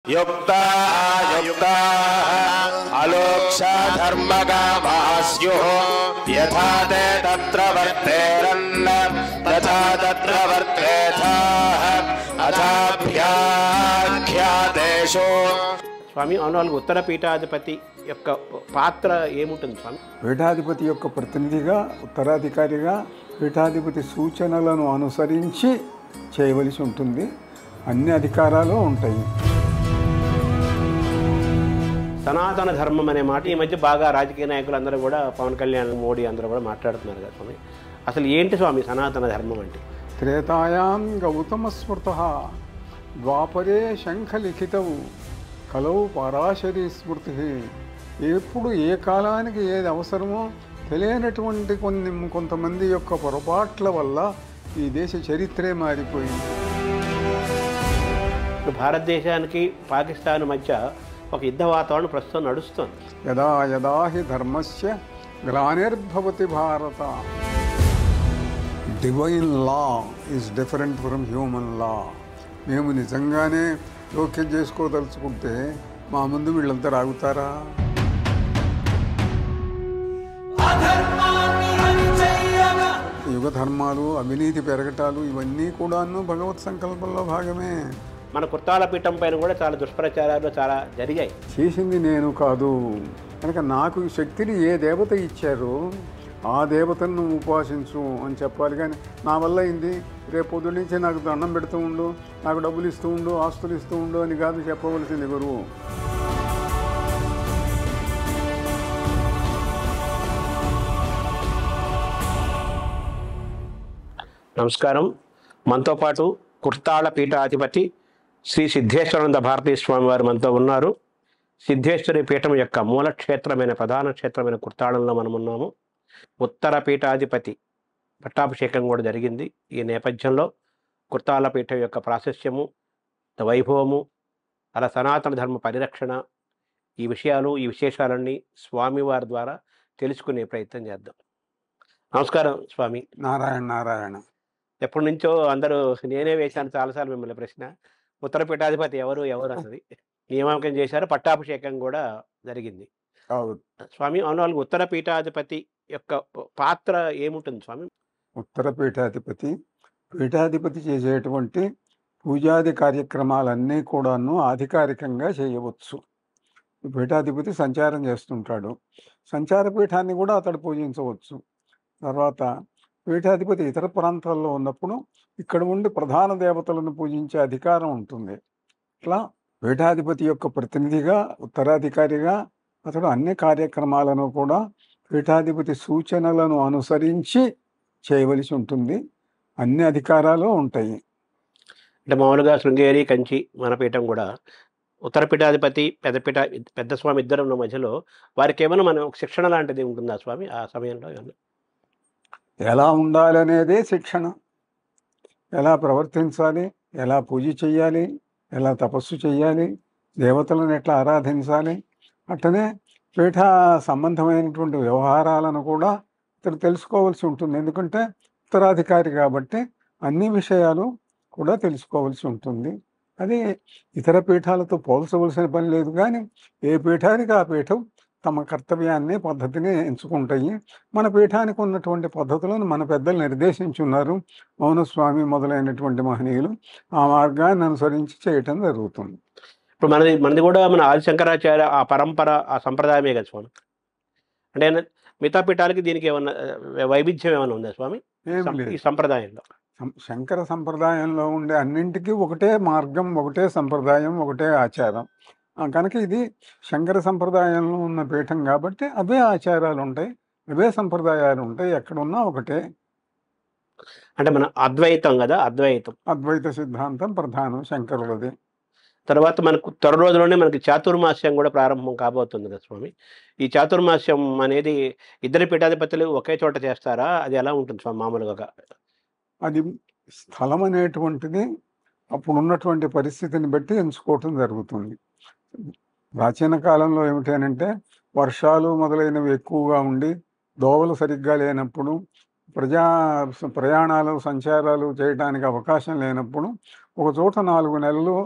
युक्ता युक्ता अलोक्षा धर्मकामास्युः यथा ते तत्र वर्तेरन् तथा तत्र वर्तेथाः अथाभ्याख्यातेषु। స్వామి అవునాలుగు ఉత్తర పీఠాధిపతి యొక్క పాత్ర ఏముంటుంది స్వామి? పీఠాధిపతి యొక్క ప్రతినిధిగా ఉత్తరాధికారిగా పీఠాధిపతి సూచనలను అనుసరించి చేయవలసి ఉంటుంది. అన్ని అధికారాలు ఉంటాయి. సనాతన ధర్మం అనే మాట ఈ మధ్య బాగా రాజకీయ నాయకులు అందరూ కూడా పవన్ కళ్యాణ్ మోడీ అందరూ కూడా మాట్లాడుతున్నారు కదా స్వామి. అసలు ఏంటి స్వామి సనాతన ధర్మం అంటే? త్రేతాయాం గౌతమ స్మృతః ద్వాపరే శంఖలిఖితవు కలౌ పరాశరీ స్మృతి. ఎప్పుడు ఏ కాలానికి ఏది అవసరమో తెలియనటువంటి కొంతమంది యొక్క పొరపాట్ల వల్ల ఈ దేశ చరిత్రే మారిపోయింది. భారతదేశానికి పాకిస్తాన్ మధ్య ఒక యుద్ధ వాతావరణం ప్రస్తుతం నడుస్తుంది. యదా యదా హి ధర్మస్య గ్లానిర్భవతి Bharata. Divine law is different from human law. మేము నిజంగానే జోక్యం చేసుకోదలుచుకుంటే మా ముందు వీళ్ళంతా రాగుతారా? యుగ ధర్మాలు, అవినీతి పెరగటాలు ఇవన్నీ కూడాను భగవత్ సంకల్పంలో భాగమే. మన కుర్తాల పీఠం పైన కూడా చాలా దుష్ప్రచారాలు చాలా జరిగాయి. చేసింది నేను కాదు కనుక నాకు ఈ శక్తిని ఏ దేవత ఇచ్చారో ఆ దేవతను నువ్వు ఉపాసించు అని చెప్పాలి. కానీ నా వల్ల అయింది, రేపు పొద్దు నుంచి నాకు దండం పెడుతూ ఉండు, నాకు డబ్బులు ఇస్తూ ఉండు, ఆస్తులు ఇస్తూ ఉండు అని కాదు చెప్పవలసింది గురువు. నమస్కారం. మనతో పాటు కుర్తాళ పీఠాధిపతి శ్రీ సిద్ధేశ్వరానంద భారతీ స్వామి వారు మనతో ఉన్నారు. సిద్ధేశ్వరి పీఠం యొక్క మూల క్షేత్రమైన ప్రధాన క్షేత్రమైన కుర్తాళంలో మనం ఉన్నాము. ఉత్తర పీఠాధిపతి పట్టాభిషేకం కూడా జరిగింది. ఈ నేపథ్యంలో కుర్తాళ పీఠం యొక్క ప్రాశస్యము, వైభవము, అలా సనాతన ధర్మ పరిరక్షణ, ఈ విషయాలు ఈ విశేషాలన్నీ స్వామివారి ద్వారా తెలుసుకునే ప్రయత్నం చేద్దాం. నమస్కారం స్వామి. నారాయణ నారాయణ. ఎప్పటి నుంచో అందరూ నేనే వేశాను చాలాసార్లు మిమ్మల్ని ప్రశ్న, ఉత్తర పీఠాధిపతి ఎవరు అన్నది. నియామకం చేశారు, పట్టాభిషేకం కూడా జరిగింది. స్వామి అవునాలుగు ఉత్తర పీఠాధిపతి యొక్క పాత్ర ఏముంటుంది స్వామి? ఉత్తర పీఠాధిపతి చేసేటువంటి పూజాది కార్యక్రమాలన్నీ కూడాను అధికారికంగా చేయవచ్చు. పీఠాధిపతి సంచారం చేస్తుంటాడు, సంచార పీఠాన్ని కూడా అతడు పూజించవచ్చు. తర్వాత పీఠాధిపతి ఇతర ప్రాంతాల్లో ఉన్నప్పుడు ఇక్కడ ఉండి ప్రధాన దేవతలను పూజించే అధికారం ఉంటుంది. ఇట్లా పీఠాధిపతి యొక్క ప్రతినిధిగా ఉత్తరాధికారిగా అతడు అన్ని కార్యక్రమాలను కూడా పీఠాధిపతి సూచనలను అనుసరించి చేయవలసి ఉంటుంది. అన్ని అధికారాలు ఉంటాయి. అంటే మామూలుగా శృంగేరి, కంచి, మన పీఠం కూడా ఉత్తర పీఠాధిపతి పెద్ద స్వామి ఇద్దరు ఉన్న మధ్యలో వారికి ఏమైనా మనం శిక్షణ లాంటిది ఉంటుందా స్వామి ఆ సమయంలో? ఎలా ఉండాలనేదే శిక్షణ. ఎలా ప్రవర్తించాలి, ఎలా పూజ చేయాలి, ఎలా తపస్సు చేయాలి, దేవతలను ఎట్లా ఆరాధించాలి, అట్లనే పీఠ సంబంధమైనటువంటి వ్యవహారాలను కూడా ఇతడు తెలుసుకోవాల్సి ఉంటుంది. ఎందుకంటే ఉత్తరాధికారి కాబట్టి అన్ని విషయాలు కూడా తెలుసుకోవాల్సి ఉంటుంది. అది ఇతర పీఠాలతో పోల్చవలసిన పని లేదు. కానీ ఏ పీఠానికి ఆ పీఠం తమ కర్తవ్యాన్ని పద్ధతిని ఎంచుకుంటాయి. మన పీఠానికి ఉన్నటువంటి పద్ధతులను మన పెద్దలు నిర్దేశించున్నారు. మౌనస్వామి మొదలైనటువంటి మహనీయులు ఆ మార్గాన్ని అనుసరించి చేయటం జరుగుతుంది. ఇప్పుడు మనది కూడా మన ఆది శంకరాచార్య ఆ పరంపర ఆ సంప్రదాయమే కదా స్వామి. అంటే మిగతా పీఠాలకి దీనికి ఏమన్నా వైవిధ్యం ఏమైనా ఉందా స్వామి ఈ సంప్రదాయంలో? శంకర సంప్రదాయంలో ఉండే అన్నింటికీ ఒకటే మార్గం, ఒకటే సంప్రదాయం, ఒకటే ఆచారం. కనుక ఇది శంకర సంప్రదాయంలో ఉన్న పీఠం కాబట్టి అవే ఆచారాలు ఉంటాయి, అవే సంప్రదాయాలు ఉంటాయి. ఎక్కడున్నా ఒకటే. అంటే మన అద్వైతం కదా, అద్వైత సిద్ధాంతం ప్రధానం శంకరులది. తర్వాత మనకు త్వర రోజుల్లోనే మనకి చాతుర్మాస్యం కూడా ప్రారంభం కాబోతుంది కదా స్వామి. ఈ చాతుర్మాస్యం అనేది ఇద్దరు పీఠాధిపతులు ఒకే చోట చేస్తారా? అది ఎలా ఉంటుంది స్వామి మామూలుగా? అది స్థలం అనేటువంటిది అప్పుడు ఉన్నటువంటి పరిస్థితిని బట్టి ఎంచుకోవటం జరుగుతుంది. ప్రాచీన కాలంలో ఏమిటి అంటే వర్షాలు మొదలైనవి ఎక్కువగా ఉండి దోవలు సరిగ్గా లేనప్పుడు, ప్రయాణాలు సంచారాలు చేయడానికి అవకాశం లేనప్పుడు ఒక చోట 4 నెలలు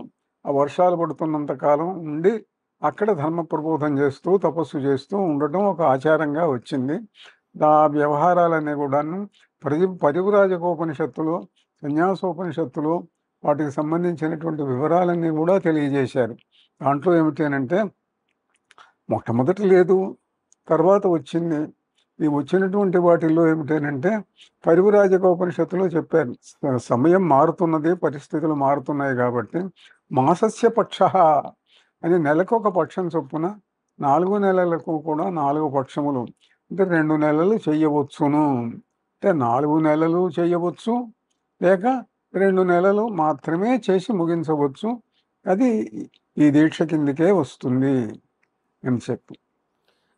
ఆ వర్షాలు పడుతున్నంత కాలం ఉండి అక్కడ ధర్మ ప్రబోధం చేస్తూ తపస్సు చేస్తూ ఉండటం ఒక ఆచారంగా వచ్చింది. ఆ వ్యవహారాలన్నీ కూడాను పరివ్రాజకోపనిషత్తులో, సన్యాసోపనిషత్తులో వాటికి సంబంధించినటువంటి వివరాలన్నీ కూడా తెలియజేశారు. దాంట్లో ఏమిటి అనంటే మొట్టమొదటి లేదు, తర్వాత వచ్చింది. ఈ వచ్చినటువంటి వాటిల్లో ఏమిటనంటే పరివ్రాజకోపనిషత్తులో చెప్పారు, సమయం మారుతున్నది, పరిస్థితులు మారుతున్నాయి కాబట్టి మాసస్య పక్ష అని నెలకు ఒక పక్షం చొప్పున 4 నెలలకు కూడా 4 పక్షములు, అంటే 2 నెలలు చెయ్యవచ్చును. అంటే 4 నెలలు చేయవచ్చు, లేక 2 నెలలు మాత్రమే చేసి ముగించవచ్చు. అది ఈ దీక్ష కిందికే వస్తుంది అని చెప్పి.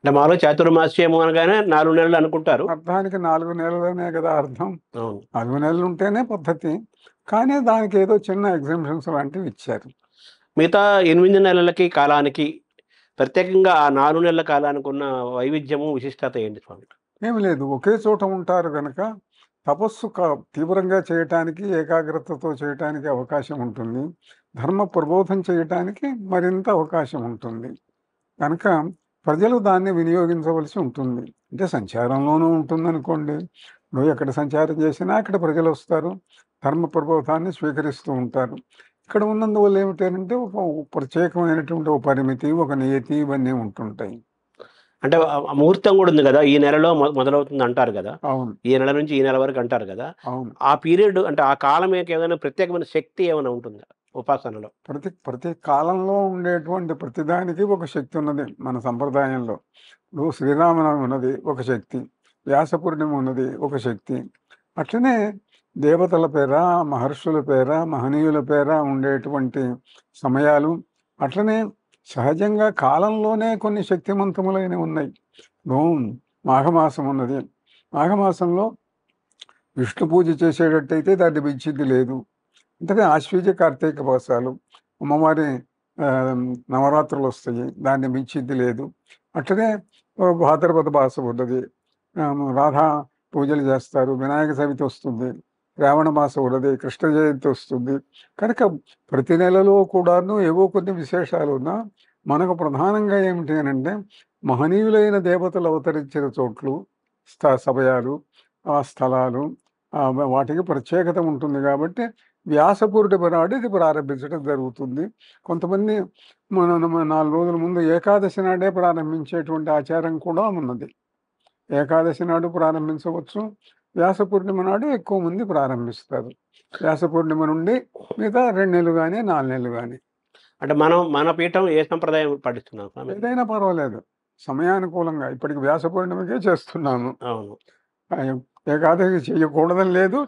అంటే మామూలుగా చాతుర్మాస్యము అనగానే 4 నెలలు అనుకుంటారు. అర్థానికి 4 నెలలనే కదా అర్థం. అవును. 4 నెలలు ఉంటేనే పద్ధతి. కానీ దానికి ఏదో చిన్న ఎగ్జామ్షన్స్ లాంటివి ఇచ్చారు. మిగతా 8 నెలలకి కాలానికి ప్రత్యేకంగా ఆ 4 నెలల కాలానికి ఉన్న వైవిధ్యము, విశిష్టత ఏంటి స్వామి? ఏమి లేదు, ఒకే చోట ఉంటారు కనుక తపస్సు తీవ్రంగా చేయటానికి, ఏకాగ్రతతో చేయటానికి అవకాశం ఉంటుంది. ధర్మ ప్రబోధం చేయటానికి మరింత అవకాశం ఉంటుంది. కనుక ప్రజలు దాన్ని వినియోగించవలసి ఉంటుంది. అంటే సంచారంలోనూ ఉంటుందనుకోండి, నువ్వు ఎక్కడ సంచారం చేసినా అక్కడ ప్రజలు వస్తారు, ధర్మ ప్రబోధాన్ని స్వీకరిస్తూ ఉంటారు. ఇక్కడ ఉన్నందువల్ల ఏమిటంటే ఒక ప్రత్యేకమైనటువంటి ఒక పరిమితి, ఒక నియతి ఇవన్నీ ఉంటుంటాయి. అంటే ముహూర్తం కూడా ఉంది కదా, ఈ నెలలో మొదలవుతుంది అంటారు కదా. అవును, ఈ నెల నుంచి ఈ నెల వరకు అంటారు కదా. అవును. ఆ పీరియడ్ అంటే ఆ కాలం ఏదైనా ప్రత్యేకమైన శక్తి ఏమైనా ఉంటుందా ఉపాసనలో? ప్రతి కాలంలో ఉండేటువంటి ప్రతిదానికి ఒక శక్తి ఉన్నది మన సంప్రదాయంలో. ఇప్పుడు శ్రీరామనవమి ఉన్నది ఒక శక్తి, వ్యాస పూర్ణిమ ఉన్నది ఒక శక్తి. అట్లనే దేవతల పేర, మహర్షుల పేర, మహనీయుల పేర ఉండేటువంటి సమయాలు, అట్లనే సహజంగా కాలంలోనే కొన్ని శక్తిమంతములైనవి ఉన్నాయి. మాఘమాసం ఉన్నది, మాఘమాసంలో విష్ణు పూజ చేసేటట్టయితే దాన్ని మించింది లేదు. అంటే ఆశ్వీజ కార్తీక మాసాలు, అమ్మవారి నవరాత్రులు వస్తాయి, దాన్ని మించింది లేదు. అట్లనే భాద్రపద మాసం ఉన్నది, రాధా పూజలు చేస్తారు, వినాయక చవితి వస్తుంది, శ్రావణ మాసం ఉన్నది, కృష్ణ జయంతి వస్తుంది. కనుక ప్రతి నెలలో కూడాను ఏవో కొన్ని విశేషాలు ఉన్నా మనకు ప్రధానంగా ఏమిటి అంటే మహనీయులైన దేవతలు అవతరించిన చోట్లు, సమయాలు, ఆ స్థలాలు, వాటికి ప్రత్యేకత ఉంటుంది. కాబట్టి వ్యాసపూర్ణిమ నాడు ఇది ప్రారంభించడం జరుగుతుంది. కొంతమంది 4 రోజుల ముందు ఏకాదశి నాడే ప్రారంభించేటువంటి ఆచారం కూడా ఉన్నది. ఏకాదశి నాడు ప్రారంభించవచ్చు, వ్యాస పూర్ణిమ నాడు ఎక్కువ మంది ప్రారంభిస్తారు. వ్యాస పూర్ణిమ నుండి మిగతా 2 నెలలు కానీ 4 నెలలు కానీ. అంటే మన పీఠం ఏ సంప్రదాయం పాటిస్తున్నాం స్వామి? ఏదైనా పర్వాలేదు, సమయానుకూలంగా. ఇప్పటికి వ్యాస పూర్ణిమకే చేస్తున్నాను. అవును. ఏకాదశి చేయకూడదని లేదు,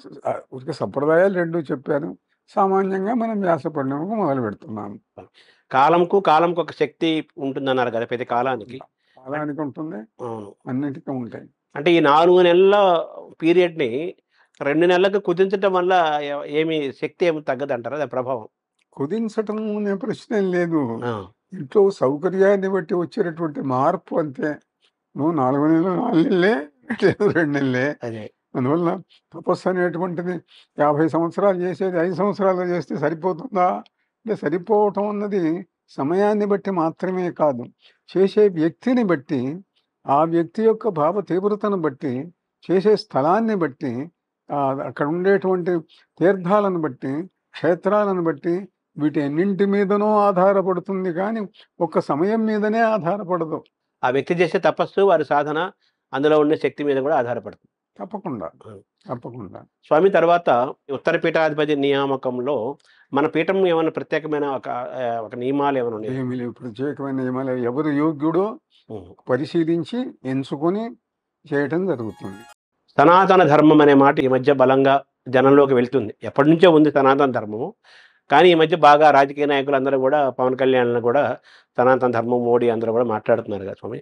సంప్రదాయాలు 2 చెప్పాను. సామాన్యంగా మనం వ్యాస పూర్ణిమకు మొదలు పెడుతున్నాము. కాలంకు ఒక శక్తి ఉంటుందన్నారు కదా, ప్రతి కాలానికి ఉంటుంది. అవును, అన్నిటికీ ఉంటాయి. అంటే ఈ 4 నెలల పీరియడ్ని 2 నెలలకు కుదించడం వల్ల ఏమి శక్తి ఏమి తగ్గదంటారా, అదే ప్రభావం? కుదించటం అనే ప్రశ్న లేదు, ఇంట్లో సౌకర్యాన్ని బట్టి వచ్చేటటువంటి మార్పు అంతే. నువ్వు 4 నెలలు 4 నెలలే, 2 నెలలే. అందువల్ల తపస్సు అనేటువంటిది 50 సంవత్సరాలు చేసేది 5 సంవత్సరాలు చేస్తే సరిపోతుందా అంటే సరిపోవటం అన్నది సమయాన్ని బట్టి మాత్రమే కాదు, చేసే వ్యక్తిని బట్టి, ఆ వ్యక్తి యొక్క భావ తీవ్రతను బట్టి, చేసే స్థలాన్ని బట్టి, అక్కడ ఉండేటువంటి తీర్థాలను బట్టి, క్షేత్రాలను బట్టి, వీటి అన్నింటి మీదనో ఆధారపడుతుంది. కానీ ఒక్క సమయం మీదనే ఆధారపడదు. ఆ వ్యక్తి చేసే తపస్సు, వారి సాధన, అందులో ఉండే శక్తి మీద కూడా ఆధారపడుతుంది. తప్పకుండా. స్వామి, తర్వాత ఉత్తర పీఠాధిపతి నియామకంలో మన పీఠం ఏమైనా ప్రత్యేకమైన ఒక నియమాలు ఏమైనా ఉన్నాయి? ఏమి లేవు, ప్రత్యేకమైన నియమాలు. ఎవరు యోగ్యుడో పరిశీలించి ఎంచుకొని చేయటం జరుగుతుంది. సనాతన ధర్మం అనే మాట ఈ మధ్య బలంగా జనంలోకి వెళ్తుంది. ఎప్పటి నుంచో ఉంది సనాతన ధర్మము, కానీ ఈ మధ్య బాగా రాజకీయ నాయకులు అందరూ కూడా, పవన్ కళ్యాణ్ కూడా సనాతన ధర్మం, మోడీ అందరూ కూడా మాట్లాడుతున్నారు కదా స్వామి.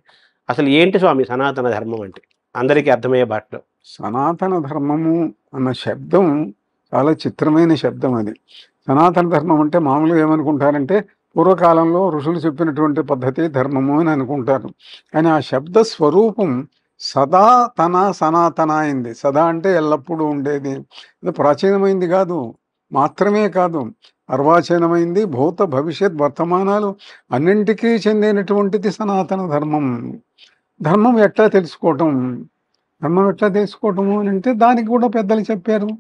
అసలు ఏంటి స్వామి సనాతన ధర్మం అంటే అందరికీ అర్థమయ్యే బాటలో? సనాతన ధర్మము అన్న శబ్దం చాలా చిత్రమైన శబ్దం. అది సనాతన ధర్మం అంటే మామూలుగా ఏమనుకుంటారంటే పూర్వకాలంలో ఋషులు చెప్పినటువంటి పద్ధతి ధర్మము అని అనుకుంటారు. కానీ ఆ శబ్ద స్వరూపం సదా సనాతన అయింది. సదా అంటే ఎల్లప్పుడూ ఉండేది, అది ప్రాచీనమైంది కాదు, మాత్రమే కాదు, అర్వాచీనమైంది, భూత భవిష్యత్ వర్తమానాలు అన్నింటికీ చెందినటువంటిది సనాతన ధర్మం. ధర్మం ఎట్లా తెలుసుకోవటం? ధర్మం ఎట్లా తెలుసుకోవటము అని అంటే దానికి కూడా పెద్దలు చెప్పారు.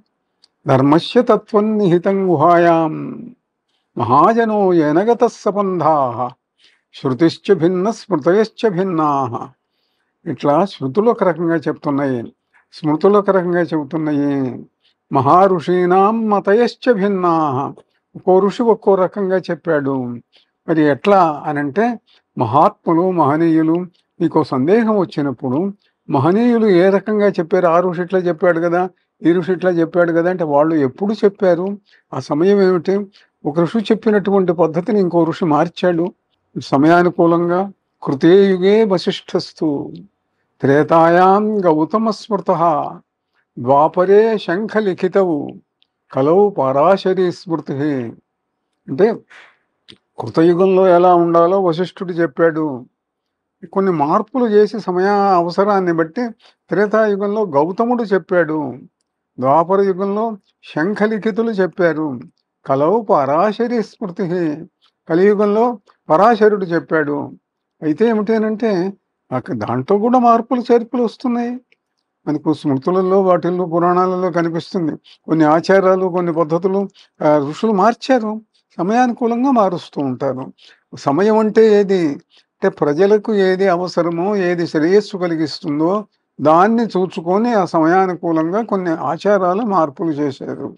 ధర్మస్య తత్వం నిహితం గుహాయాం మహాజనో యనగత సపంధా శృతిశ్చ భిన్న స్మృతయశ్చ భిన్నా. ఇట్లా శృతులు ఒక రకంగా చెప్తున్నాయి, స్మృతులు ఒక రకంగా చెబుతున్నాయి. మహారుషీనాం మతయశ్చ భిన్నా, ఒక్కో ఋషి ఒక్కో రకంగా చెప్పాడు. మరి ఎట్లా అనంటే మహాత్ములు మహనీయులు మీకు సందేహం వచ్చినప్పుడు మహనీయులు ఏ రకంగా చెప్పారు? ఆ ఋషి ఇట్లా చెప్పాడు కదా, ఈ ఋషి ఇట్లా చెప్పాడు కదా అంటే వాళ్ళు ఎప్పుడు చెప్పారు, ఆ సమయం ఏమిటి? ఒక ఋషి చెప్పినటువంటి పద్ధతిని ఇంకో ఋషి మార్చాడు సమయానుకూలంగా. కృతే యుగే వశిష్ఠస్తు త్రేతాయాం గౌతమ స్మృత ద్వాపరే శంఖలిఖితవు కలౌ పరాశరీ స్మృతి. అంటే కృతయుగంలో ఎలా ఉండాలో వశిష్ఠుడు చెప్పాడు. కొన్ని మార్పులు చేసి సమయ అవసరాన్ని బట్టి త్రేతాయుగంలో గౌతముడు చెప్పాడు, ద్వాపర యుగంలో శంఖలిఖితులు చెప్పారు, కలవు పరాశరి స్మృతి కలియుగంలో పరాశరుడు చెప్పాడు. అయితే ఏమిటేనంటే దాంట్లో కూడా మార్పులు చేర్పులు వస్తున్నాయి. మనకు స్మృతులలో వాటిల్లో పురాణాలలో కనిపిస్తుంది. కొన్ని ఆచారాలు కొన్ని పద్ధతులు ఋషులు మార్చారు, సమయానుకూలంగా మారుస్తూ ఉంటారు. సమయం అంటే ఏది అంటే ప్రజలకు ఏది అవసరమో ఏది శ్రేయస్సు కలిగిస్తుందో దాన్ని చూచుకొని ఆ సమయానుకూలంగా కొన్ని ఆచారాలు మార్పులు చేశారు.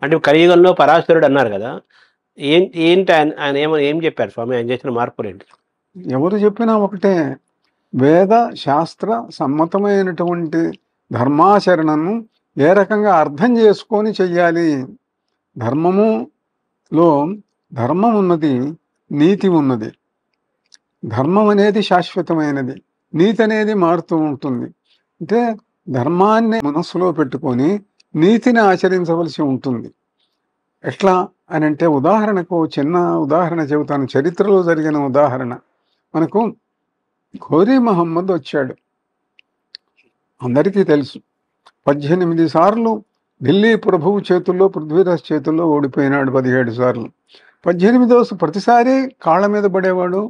అంటే కలియుగంలో పరాశరుడు అన్నారు కదా, ఏంటి ఆయన ఏం చెప్పారు స్వామి? ఆయన చేసిన మార్పులు ఏంటి? ఎవరు చెప్పినా ఒకటే, వేద శాస్త్ర సమ్మతమైనటువంటి ధర్మాచరణను ఏ రకంగా అర్థం చేసుకొని చెయ్యాలి. ధర్మములో ధర్మం ఉన్నది, నీతి ఉన్నది. ధర్మం అనేది శాశ్వతమైనది, నీతి అనేది మారుతూ ఉంటుంది. అంటే ధర్మాన్ని మనస్సులో పెట్టుకొని నీతిని ఆచరించవలసి ఉంటుంది. ఎట్లా అని అంటే ఉదాహరణకు చిన్న ఉదాహరణ చెబుతాను, చరిత్రలో జరిగిన ఉదాహరణ. మనకు ఘోరీ మహమ్మద్ వచ్చాడు, అందరికీ తెలుసు. 18 సార్లు ఢిల్లీ ప్రభువు చేతుల్లో పృథ్వీరాజ్ చేతుల్లో ఓడిపోయినాడు, 17 సార్లు. 18వ ప్రతిసారి కాళ్ళ మీద పడేవాడు,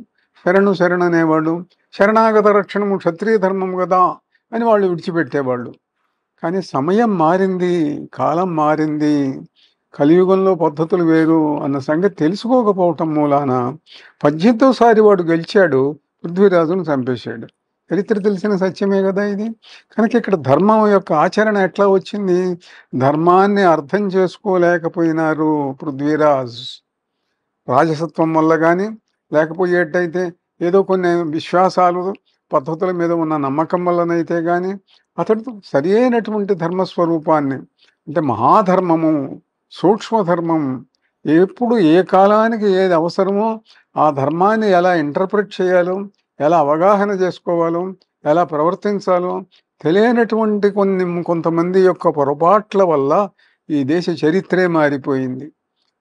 శరణు అనేవాడు. శరణాగత రక్షణము క్షత్రియ ధర్మం కదా అని వాళ్ళు విడిచిపెట్టేవాళ్ళు. కానీ సమయం మారింది, కాలం మారింది, కలియుగంలో పద్ధతులు వేరు అన్న సంగతి తెలుసుకోకపోవటం మూలాన 18వసారి వాడు గెలిచాడు, పృథ్వీరాజును చంపేశాడు. చరిత్ర తెలిసిన సత్యమే కదా ఇది. కనుక ఇక్కడ ధర్మం యొక్క ఆచరణ ఎట్లా వచ్చింది? ధర్మాన్ని అర్థం చేసుకోలేకపోయినారు పృథ్వీరాజ్. రాజసత్వం వల్ల కానీ లేకపోయేటైతే ఏదో కొన్ని విశ్వాసాలు పద్ధతుల మీద ఉన్న నమ్మకం వల్లనైతే కానీ అతడు సరి అయినటువంటి ధర్మస్వరూపాన్ని, అంటే మహాధర్మము సూక్ష్మధర్మం, ఎప్పుడు ఏ కాలానికి ఏది అవసరమో ఆ ధర్మాన్ని ఎలా ఇంటర్ప్రిట్ చేయాలో, ఎలా అవగాహన చేసుకోవాలో, ఎలా ప్రవర్తించాలో తెలియనటువంటి కొంతమంది యొక్క పొరపాట్ల వల్ల ఈ దేశ చరిత్రే మారిపోయింది.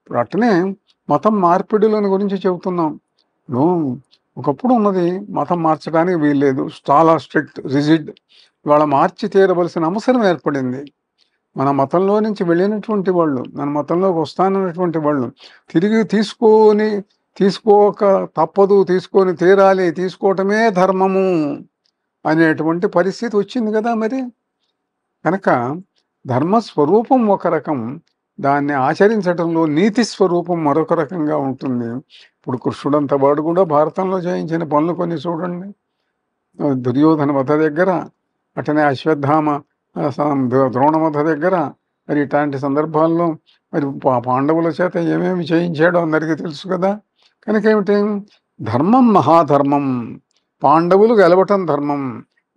ఇప్పుడు అట్లనే మతం మార్పిడులను గురించి చెబుతున్నాం. ఒకప్పుడు ఉన్నది మతం మార్చడానికి వీల్లేదు, చాలా స్ట్రిక్ట్ రిజిడ్. ఇవాళ మార్చి తీరవలసిన అవసరం ఏర్పడింది. మన మతంలో నుంచి వెళ్ళినటువంటి వాళ్ళు, మన మతంలోకి వస్తానన్నటువంటి వాళ్ళు తిరిగి తీసుకోక తప్పదు, తీసుకొని తీరాలి, తీసుకోవటమే ధర్మము అనేటువంటి పరిస్థితి వచ్చింది కదా మరి. కనుక ధర్మస్వరూపం ఒక రకం, దాన్ని ఆచరించడంలో నీతి స్వరూపం మరొక రకంగా ఉంటుంది. ఇప్పుడు కృష్ణుడంత వాడు కూడా భారతంలో చేయించిన పనులు కొన్ని చూడండి. దుర్యోధన వధ దగ్గర, అటనే అశ్వత్థామ ద్రోణ వధ దగ్గర, మరి ఇట్లాంటి సందర్భాల్లో మరి పాండవుల చేత ఏమేమి చేయించాడో అందరికీ తెలుసు కదా. కనుక ఏమిటి? ధర్మం మహాధర్మం, పాండవులు గెలవటం ధర్మం.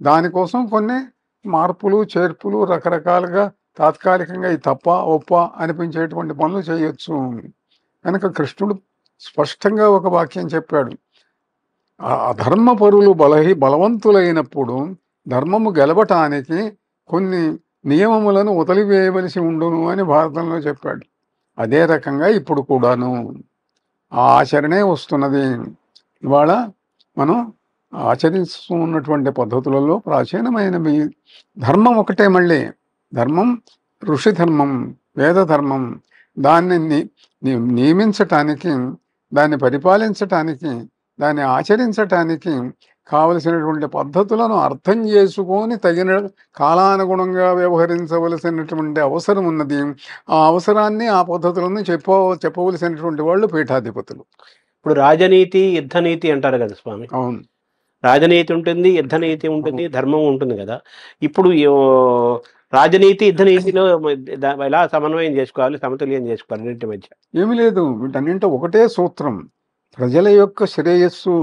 దానికోసం కొన్ని మార్పులు చేర్పులు రకరకాలుగా తాత్కాలికంగా ఈ తప్ప ఒప్ప అనిపించేటువంటి పనులు చేయొచ్చు. కనుక కృష్ణుడు స్పష్టంగా ఒక వాక్యం చెప్పాడు, అధర్మ పరులు బలవంతులైనప్పుడు ధర్మము గెలవటానికి కొన్ని నియమములను వదిలివేయవలసి ఉండును అని భారతంలో చెప్పాడు. అదే రకంగా ఇప్పుడు కూడాను ఆ ఆచరణే వస్తున్నది. ఇవాళ మనం ఆచరిస్తూ ఉన్నటువంటి పద్ధతులలో ప్రాచీనమైనవి ధర్మం ఒకటే. మళ్ళీ ధర్మం ఋషి ధర్మం, వేదధర్మం. దాన్ని నియమించటానికి, దాన్ని పరిపాలించటానికి, దాన్ని ఆచరించటానికి కావలసినటువంటి పద్ధతులను అర్థం చేసుకొని తగిన కాలానుగుణంగా వ్యవహరించవలసినటువంటి అవసరం ఉన్నది. ఆ అవసరాన్ని, ఆ పద్ధతులను చెప్పవలసినటువంటి వాళ్ళు పీఠాధిపతులు. ఇప్పుడు రాజనీతి, యుద్ధనీతి అంటారు కదా స్వామి. అవును. రాజనీతి ఉంటుంది, యుద్ధనీతి ఉంటుంది, ధర్మం ఉంటుంది కదా. ఇప్పుడు రాజనీతి, యుద్ధనీతిలో ఎలా సమన్వయం చేసుకోవాలి, సమతుల్యం చేసుకోవాలి రెండింటి మధ్య? ఏమి లేదు, వీటన్నింటి ఒకటే సూత్రం. ప్రజల యొక్క శ్రేయస్సు,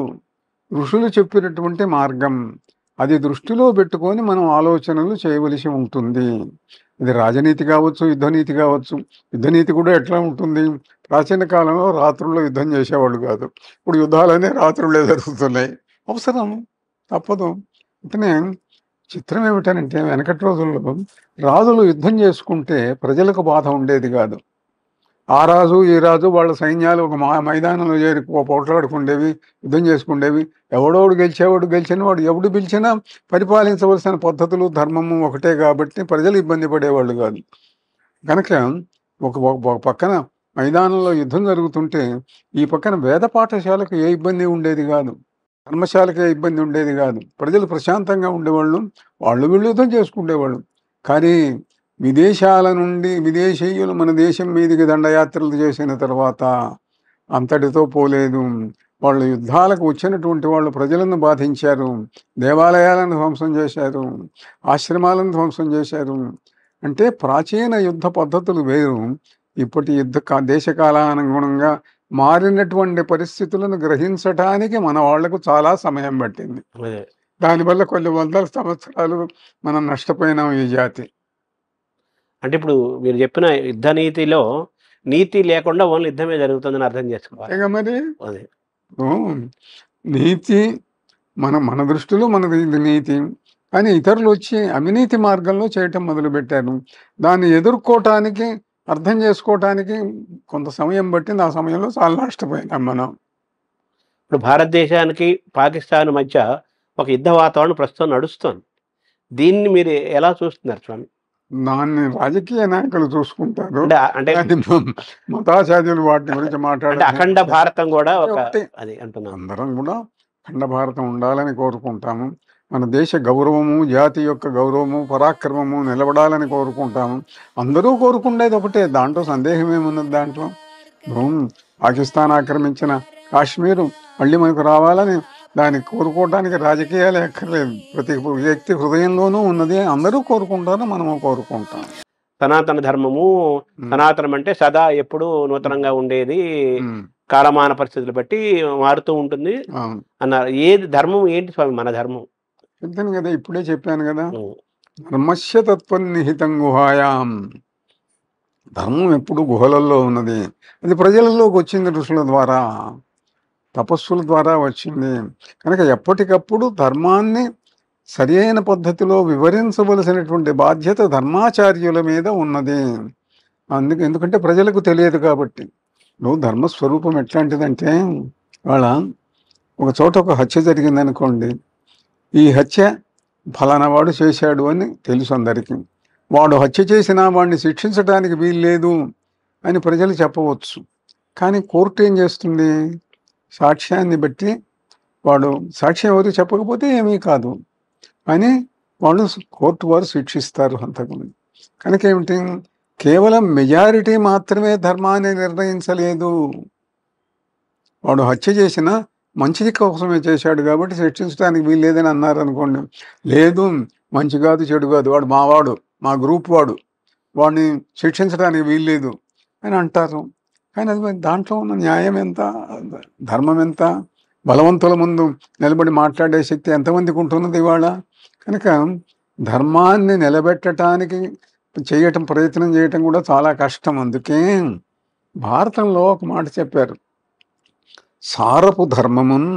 ఋషులు చెప్పినటువంటి మార్గం, అది దృష్టిలో పెట్టుకొని మనం ఆలోచనలు చేయవలసి ఉంటుంది. ఇది రాజనీతి కావచ్చు, యుద్ధనీతి కావచ్చు. యుద్ధనీతి కూడా ఎట్లా ఉంటుంది? ప్రాచీన కాలంలో రాత్రుల్లో యుద్ధం చేసేవాళ్ళు కాదు. ఇప్పుడు యుద్ధాలనే రాత్రులే జరుగుతున్నాయి. అవసరం, తప్పదు. అంటనే చిత్రం ఏమిటనంటే, వెనకటి రోజుల్లో రాజులు యుద్ధం చేసుకుంటే ప్రజలకు బాధ ఉండేది కాదు. ఆ రాజు ఈ రాజు వాళ్ళ సైన్యాలు ఒక మైదానంలో చేరి పోట్లాడుకుండేవి, యుద్ధం చేసుకుండేవి. ఎవడోడు గెలిచేవాడు, గెలిచిన వాడు ఎవడు పిలిచినా పరిపాలించవలసిన పద్ధతులు, ధర్మము ఒకటే కాబట్టి ప్రజలు ఇబ్బంది పడేవాళ్ళు కాదు. కనుక ఒక పక్కన మైదానంలో యుద్ధం జరుగుతుంటే ఈ పక్కన వేద పాఠశాలకు ఏ ఇబ్బంది ఉండేది కాదు, ధర్మశాలకు ఏ ఇబ్బంది ఉండేది కాదు. ప్రజలు ప్రశాంతంగా ఉండేవాళ్ళు, వాళ్ళు వీళ్ళు యుద్ధం చేసుకునేవాళ్ళు. కానీ విదేశాల నుండి విదేశీయులు మన దేశం మీదికి దండయాత్రలు చేసిన తర్వాత అంతటితో పోలేదు. వాళ్ళు యుద్ధాలకు వచ్చినటువంటి వాళ్ళు ప్రజలను బాధించారు, దేవాలయాలను ధ్వంసం చేశారు, ఆశ్రమాలను ధ్వంసం చేశారు. అంటే ప్రాచీన యుద్ధ పద్ధతులు వేరు, ఇప్పటి దేశకాలానుగుణంగా మారినటువంటి పరిస్థితులను గ్రహించటానికి మన వాళ్లకు చాలా సమయం పట్టింది. దానివల్ల కొన్ని వందల సంవత్సరాలు మనం నష్టపోయినాం ఈ జాతి. అంటే ఇప్పుడు మీరు చెప్పిన యుద్ధ నీతిలో నీతి లేకుండా ఓన్లీ యుద్ధమే జరుగుతుందని అర్థం చేసుకోవాలి. మరి నీతి మన దృష్టిలో మనది నీతి, కానీ ఇతరులు వచ్చి అవినీతి మార్గంలో చేయటం మొదలుపెట్టారు. దాన్ని ఎదుర్కోవటానికి, అర్థం చేసుకోవటానికి కొంత సమయం పట్టింది. ఆ సమయంలో చాలా నష్టపోయినాం మనం. ఇప్పుడు భారతదేశానికి పాకిస్తాన్ మధ్య ఒక యుద్ధ వాతావరణం ప్రస్తుతం నడుస్తుంది. దీన్ని మీరు ఎలా చూస్తున్నారు స్వామి? దాన్ని రాజకీయ నాయకులు చూసుకుంటారు, అంటే మతాచార్యులు వాటి గురించి మాట్లాడారు. అఖండ భారతం కూడా అది అంటున్నాం. అందరం కూడా అఖండ భారతం ఉండాలని కోరుకుంటాము. మన దేశ గౌరవము, జాతి యొక్క గౌరవము, పరాక్రమము నిలబడాలని కోరుకుంటాము. అందరూ కోరుకునేది ఒకటే, దాంట్లో సందేహం ఏమున్నది? దాంట్లో పాకిస్తాన్ ఆక్రమించిన కాశ్మీరు మళ్ళీ మనకు రావాలని దాన్ని కోరుకోవడానికి రాజకీయాలు ఎక్కర్లేదు. ప్రతి వ్యక్తి హృదయంలోనూ ఉన్నది, అందరూ కోరుకుంటారు, మనము కోరుకుంటాం. సనాతన ధర్మము, సనాతనం అంటే సదా ఎప్పుడు నూతనంగా ఉండేది, కాలమాన పరిస్థితులు బట్టి మారుతూ ఉంటుంది అన్నారు. ఏది ధర్మం ఏంటి స్వామి మన ధర్మం? చెప్తాను కదా, ఇప్పుడే చెప్పాను కదా, ధర్మస్య తత్వం నిహితం గుహాయాం. ధర్మం ఎప్పుడు గుహలలో ఉన్నది, అది ప్రజలలోకి వచ్చింది ఋషుల ద్వారా, తపస్సుల ద్వారా వచ్చింది. కనుక ఎప్పటికప్పుడు ధర్మాన్ని సరి అయిన పద్ధతిలో వివరించవలసినటువంటి బాధ్యత ధర్మాచార్యుల మీద ఉన్నది. ఎందుకంటే ప్రజలకు తెలియదు కాబట్టి. నువ్వు ధర్మస్వరూపం ఎట్లాంటిదంటే, వాళ్ళ ఒక చోట ఒక హత్య జరిగిందనుకోండి, ఈ హత్య ఫలానా వాడు చేశాడు అని తెలుసు అందరికీ. వాడు హత్య చేసినా వాడిని శిక్షించడానికి వీల్లేదు అని ప్రజలు చెప్పవచ్చు. కానీ కోర్టు ఏం చేస్తుంది? సాక్ష్యాన్ని బట్టి వాడు సాక్ష్యం ఎవరు చెప్పకపోతే ఏమీ కాదు అని వాళ్ళు కోర్టు వారు శిక్షిస్తారు హంతకుని. కనుక ఏమిటి? కేవలం మెజారిటీ మాత్రమే ధర్మాన్ని నిర్ణయించలేదు. వాడు హత్య చేసిన మంచిది కోసమే చేశాడు కాబట్టి శిక్షించడానికి వీల్లేదని అన్నారు అనుకోండి. లేదు, మంచి కాదు చెడు కాదు, వాడు మావాడు, మా గ్రూప్ వాడు, వాడిని శిక్షించడానికి వీల్లేదు అని అంటారు. కానీ అది దాంట్లో ఉన్న న్యాయం ఎంత, ధర్మం ఎంత? బలవంతుల ముందు నిలబడి మాట్లాడే శక్తి ఎంతమందికి ఉంటున్నది ఇవాళ? కనుక ధర్మాన్ని నిలబెట్టడానికి ప్రయత్నం చేయటం కూడా చాలా కష్టం. అందుకే భారతంలో ఒక మాట చెప్పారు, సారపు ధర్మమున్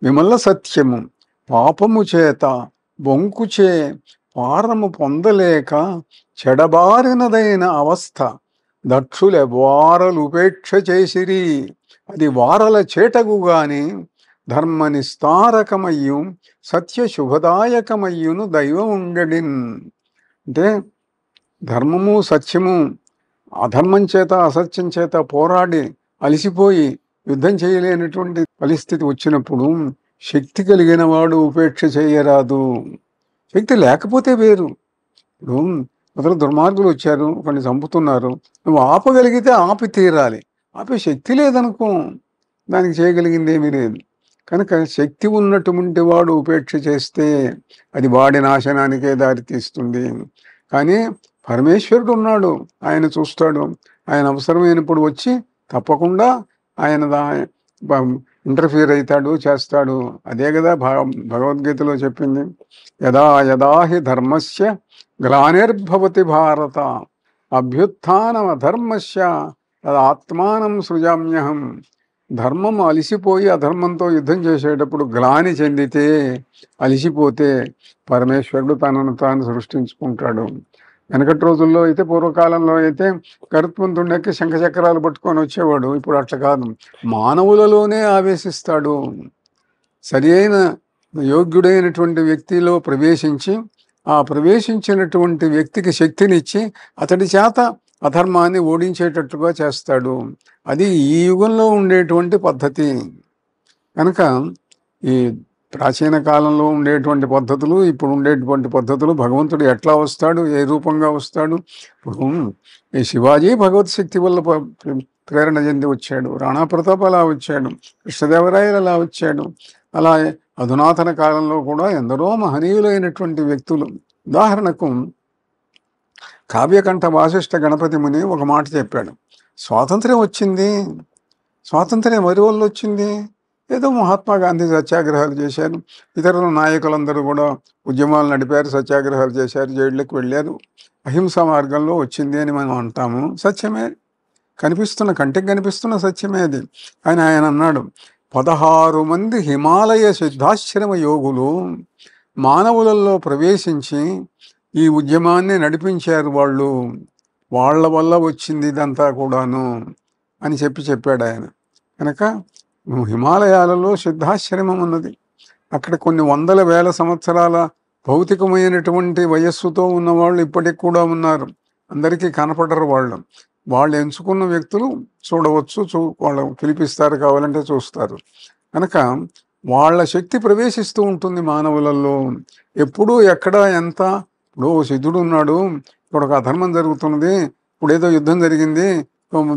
విమల సత్యము పాపము చేత బొంకుచే పారము పొందలేక చెడబారినదైన అవస్థ దక్షులెవ్వారలు ఉపేక్ష చేసిరి, అది వారల చేటగు గాని ధర్మ నిస్తారకమయ్యు సత్య శుభదాయకమయ్యును దైవం ఉండడిన్. అంటే ధర్మము సత్యము అధర్మం చేత అసత్యం చేత పోరాడి అలసిపోయి యుద్ధం చేయలేనటువంటి పరిస్థితి వచ్చినప్పుడు శక్తి కలిగిన వాడు ఉపేక్ష చేయరాదు. శక్తి లేకపోతే వేరు. ఇప్పుడు మొదలు దుర్మార్గులు వచ్చారు, కొన్ని చంపుతున్నారు, నువ్వు ఆపగలిగితే ఆపి తీరాలి. ఆపే శక్తి లేదనుకో, దానికి చేయగలిగింది ఏమీ లేదు. కనుక శక్తి ఉన్నటువంటి వాడు ఉపేక్ష చేస్తే అది వాడి నాశనానికే దారితీస్తుంది. కానీ పరమేశ్వరుడు ఉన్నాడు, ఆయన చూస్తాడు, ఆయన అవసరమైనప్పుడు వచ్చి తప్పకుండా ఆయన ఇంటర్ఫియర్ అవుతాడు, చేస్తాడు. అదే కదా భగవద్గీతలో చెప్పింది, యదా యదా హి ధర్మస్య గ్లానిర్భవతి భారత అభ్యుత్థానం అధర్మస్య ఆత్మానం సృజామ్యహం. ధర్మం అలిసిపోయి అధర్మంతో యుద్ధం చేసేటప్పుడు గ్లాని చెందితే, అలిసిపోతే పరమేశ్వరుడు తనను తాను సృష్టించుకుంటాడు. వెనకటి రోజుల్లో అయితే, పూర్వకాలంలో అయితే గరుత్మంతుడికి శంఖచక్రాలు పట్టుకొని వచ్చేవాడు. ఇప్పుడు అట్లా కాదు, మానవులలోనే ఆవేశిస్తాడు. సరి అయిన యోగ్యుడైనటువంటి వ్యక్తిలో ప్రవేశించి ఆ ప్రవేశించినటువంటి వ్యక్తికి శక్తినిచ్చి అతడి చేత అధర్మాన్ని ఓడించేటట్టుగా చేస్తాడు. అది ఈ యుగంలో ఉండేటువంటి పద్ధతి. కనుక ఈ ప్రాచీన కాలంలో ఉండేటువంటి పద్ధతులు, ఇప్పుడు ఉండేటువంటి పద్ధతులు, భగవంతుడు ఎట్లా వస్తాడు, ఏ రూపంగా వస్తాడు. ఇప్పుడు ఈ శివాజీ భగవత్ శక్తి వల్ల ప్రేరణ చెంది వచ్చాడు, రాణా ప్రతాప్ అలా వచ్చాడు, కృష్ణదేవరాయలు అలా వచ్చాడు. అలా అధునాతన కాలంలో కూడా ఎందరో మహనీయులైనటువంటి వ్యక్తులు. ఉదాహరణకు కావ్యకంఠ వాసిష్ఠ గణపతి ముని ఒక మాట చెప్పాడు, స్వాతంత్ర్యం వచ్చింది, స్వాతంత్ర్యం ఎవరి వల్ల వచ్చింది? ఏదో మహాత్మా గాంధీ సత్యాగ్రహాలు చేశారు, ఇతరుల నాయకులందరూ కూడా ఉద్యమాలు నడిపారు, సత్యాగ్రహాలు చేశారు, జైళ్ళకి వెళ్ళారు, అహింసా మార్గంలో వచ్చింది అని మనం అంటాము. సత్యమే, కంటికి కనిపిస్తున్న సత్యమే అది. అని ఆయన అన్నాడు, 16 మంది హిమాలయ సిద్ధాశ్రమ యోగులు మానవులలో ప్రవేశించి ఈ ఉద్యమాన్ని నడిపించారు, వాళ్ళ వల్ల వచ్చింది ఇదంతా కూడాను అని చెప్పాడు ఆయన. కనుక హిమాలయాలలో సిద్ధాశ్రమం ఉన్నది. అక్కడ కొన్ని వందల వేల సంవత్సరాల భౌతికమైనటువంటి వయస్సుతో ఉన్నవాళ్ళు ఇప్పటికి కూడా ఉన్నారు. అందరికీ కనపడరు వాళ్ళు ఎంచుకున్న వ్యక్తులు చూడవచ్చు, వాళ్ళు పిలిపిస్తారు, కావాలంటే చూస్తారు. కనుక వాళ్ళ శక్తి ప్రవేశిస్తూ ఉంటుంది మానవులలో. ఎప్పుడు ఎక్కడ ఎంత. ఇప్పుడు సిద్ధుడు ఉన్నాడు, ఇప్పుడు ఒక అధర్మం జరుగుతున్నది, ఇప్పుడు ఏదో యుద్ధం జరిగింది,